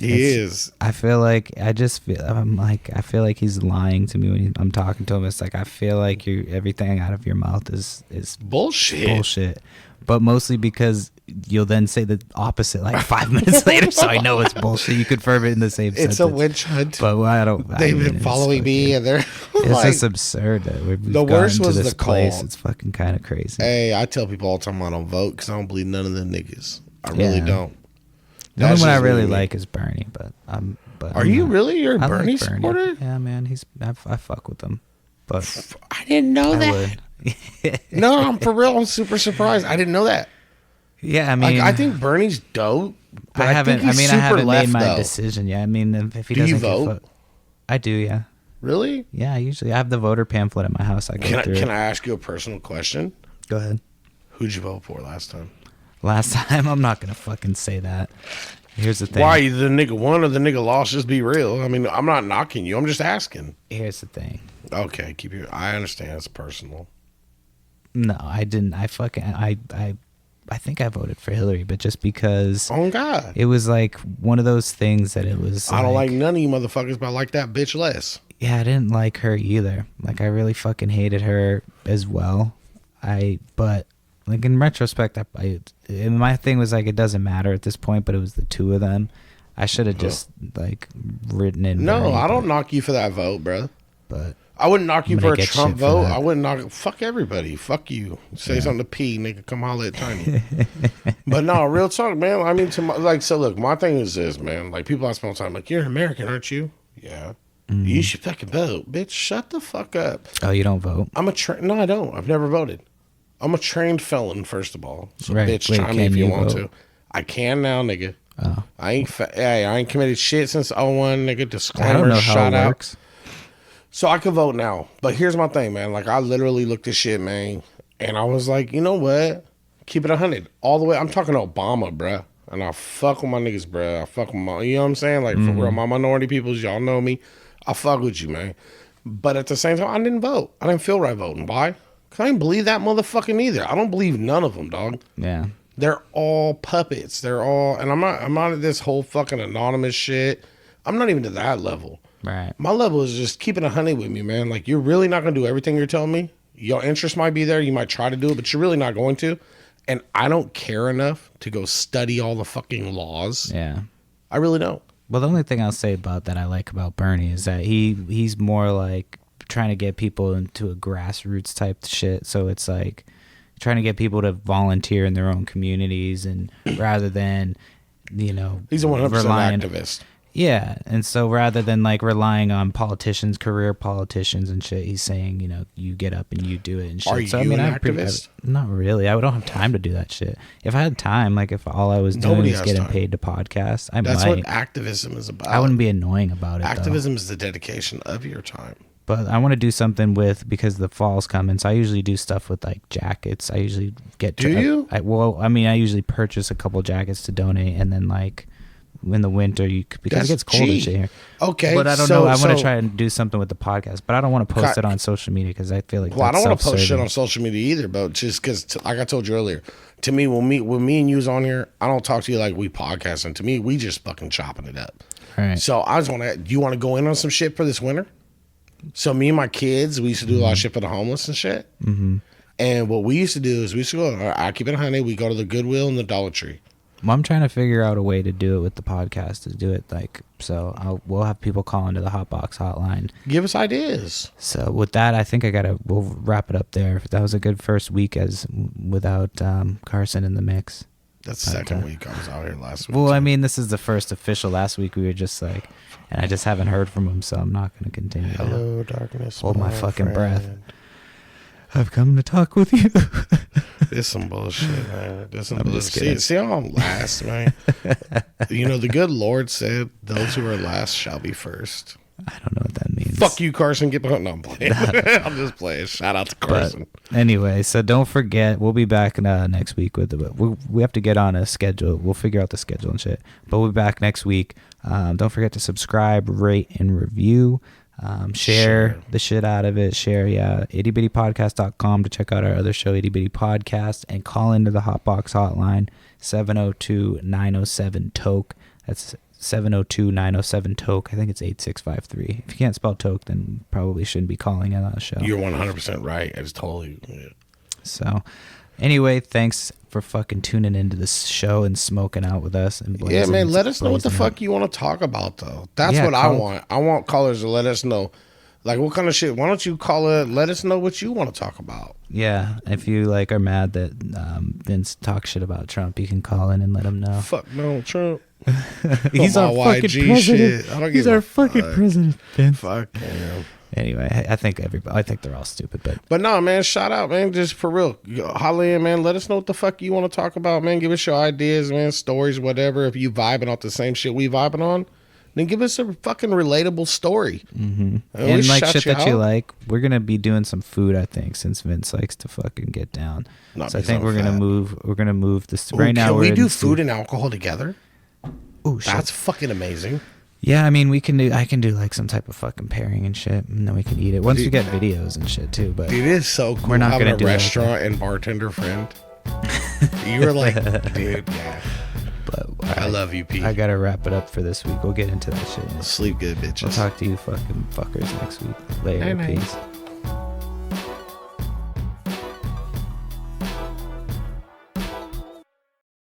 He is. I feel like I feel like he's lying to me when I'm talking to him. It's like I feel like everything out of your mouth is Bullshit. But mostly because you'll then say the opposite like 5 minutes later, so I know it's bullshit. You confirm it in the same sentence. It's a witch hunt. But They've been following me, and they're it's like, just absurd that we've the worst gotten was to this the place. call. It's fucking kind of crazy. Hey, I tell people all the time I don't vote because I don't believe none of them niggas. I really don't. The only one I just really me. like is Bernie, but Are you really? You're a I Bernie like supporter? Yeah, man, I fuck with him. But I didn't know that. would. No, I'm for real. I'm super surprised. I didn't know that. Yeah, I mean, Like, I think Bernie's dope. But I haven't. think he's I super haven't left, made my though. decision yet. I mean, if he Do you doesn't get vote? I do. Yeah. Really? Yeah. Usually, I have the voter pamphlet at my house. I go through. Can I ask you a personal question? Go ahead. Who'd you vote for last time? Last time, I'm not gonna fucking say that. Here's the thing. Why, the nigga won or the nigga lost? Just be real. I mean, I'm not knocking you. I'm just asking. Here's the thing. Okay, I understand it's personal. No, I didn't. I think I voted for Hillary, but just because Oh God, it was like one of those things that it was. I don't like none of you motherfuckers, but I like that bitch less. Yeah, I didn't like her either. Like, I really fucking hated her as well. But like in retrospect, and my thing was like it doesn't matter at this point. But it was the two of them. I should have just like written in. No, Bernie, I don't knock you for that vote, bro. But I wouldn't knock you I'm for gonna a get Trump shit for vote. that. I wouldn't knock. Fuck everybody. Fuck you. Say something to P, nigga. Come holler at Tiny. But no, real talk, man. I mean, so look, my thing is this, man. Like, people ask me all the time, like, you're an American, aren't you? Yeah. You should fucking vote, bitch. Shut the fuck up. Oh, you don't vote? No, I don't. I've never voted. I'm a trained felon, first of all. So, Right. bitch, Wait, chime me if can you you want vote? to. I can now, nigga. Oh. I ain't committed shit since 01, nigga. Disclaimer, I don't know how shout it out. works. So I can vote now. But here's my thing, man. Like, I literally looked at shit, man. And I was like, you know what? Keep it 100. All the way. I'm talking to Obama, bruh. And I fuck with my niggas, bruh. I fuck with my, you know what I'm saying? Like, for real, my minority peoples, y'all know me. I fuck with you, man. But at the same time, I didn't vote. I didn't feel right voting. Why? Because I didn't believe that motherfucking either. I don't believe none of them, dog. Yeah. They're all puppets. They're all, and I'm not at this whole fucking anonymous shit. I'm not even to that level. Right. My level is just keeping 100 with me, man. Like, you're really not going to do everything you're telling me. Your interest might be there. You might try to do it, but you're really not going to. And I don't care enough to go study all the fucking laws. Yeah. I really don't. Well, the only thing I'll say about that I like about Bernie is that he's more like trying to get people into a grassroots type shit. So it's like trying to get people to volunteer in their own communities, and rather than, you know, He's a 100% activist. Yeah, and so rather than like relying on career politicians and shit, he's saying, you know, you get up and you do it and shit. Are so, you an I'm activist? Not really. I don't have time to do that shit. If I had time, like if all I was doing Nobody was has getting time. paid to podcast, That's might. what activism is about. I wouldn't be annoying about it. Activism is the dedication of your time. But I want to do something because the fall's coming. So I usually do stuff with like jackets. I usually get. Do you? I usually purchase a couple jackets to donate, and then like in the winter because That's it gets cold and cheap. shit here. Okay, But I don't know. I want to try and do something with the podcast, but I don't want to post it on social media because I feel like Well, I don't want to post shit self-serving. on social media either, but just because, like I told you earlier, to me, when me and you's on here, I don't talk to you like we podcasting. To me, we just fucking chopping it up. All right. So I just want to. Do you want to go in on some shit for this winter? So me and my kids, we used to do a lot of shit for the homeless and shit. Mm-hmm. And what we used to do is we used to go. I keep it 100. We go to the Goodwill and the Dollar Tree. Well, I'm trying to figure out a way to do it with the podcast. To do it like so, we'll have people call into the Hotbox hotline. Give us ideas. So with that, I think we'll wrap it up there. That was a good first week without Carson in the mix. That's the second week I was out here last week. Well, too. I mean, this is the first official. Last week we were just like, and I just haven't heard from him, so I'm not going to continue. Hello, darkness. Hold my fucking friend. breath. I've come to talk with you. This some bullshit, man. This some I'm just bullshit. kidding. See how I'm last, man. You know, the good Lord said, "Those who are last shall be first." I don't know what that means. Fuck you, Carson. Get behind. No, I'm playing. I'm just playing. Shout out to Carson. But anyway, so don't forget, we'll be back next week with we have to get on a schedule. We'll figure out the schedule and shit. But we'll be back next week. Don't forget to subscribe, rate, and review. Share the shit out of it. Share, ittybittypodcast.com to check out our other show, Itty Bitty Podcast, and call into the Hotbox hotline, 702-907-TOKE. That's 702-907-TOKE. I think it's 8653. If you can't spell TOKE, then probably shouldn't be calling it on a show. You're 100% right. It's totally. Yeah. So, anyway, thanks for fucking tuning into this show and smoking out with us. And Yeah, man, let us know what the fuck you want to talk about, though. That's what I want. I want callers to let us know. Like, what kind of shit? Why don't you call it? Let us know what you want to talk about. Yeah, if you like are mad that Vince talks shit about Trump, you can call in and let him know. Fuck no, Trump. He's our fucking YG president. shit. I don't He's give our a fucking fuck. president, Vince. Fuck him. Anyway, I think they're all stupid, But no, man, shout out, man. Just for real. Holla in, man. Let us know what the fuck you want to talk about, man. Give us your ideas, man, stories, whatever. If you vibing off the same shit we vibing on, then give us a fucking relatable story. Mm-hmm. And like shit that you like. We're gonna be doing some food, I think, since Vince likes to fucking get down. So I think we're gonna move. We're gonna move this right now. Can we do food and alcohol together? Oh shit, that's fucking amazing. Yeah, I mean, I can do like some type of fucking pairing and shit, and then we can eat it once we get videos and shit too. But it is so cool. We're not having gonna a do restaurant and bartender friend. You were like, dude, yeah. But I love you, Pete. I gotta wrap it up for this week. We'll get into that shit. Sleep good, bitches. I'll talk to you fucking fuckers next week. Later, peace.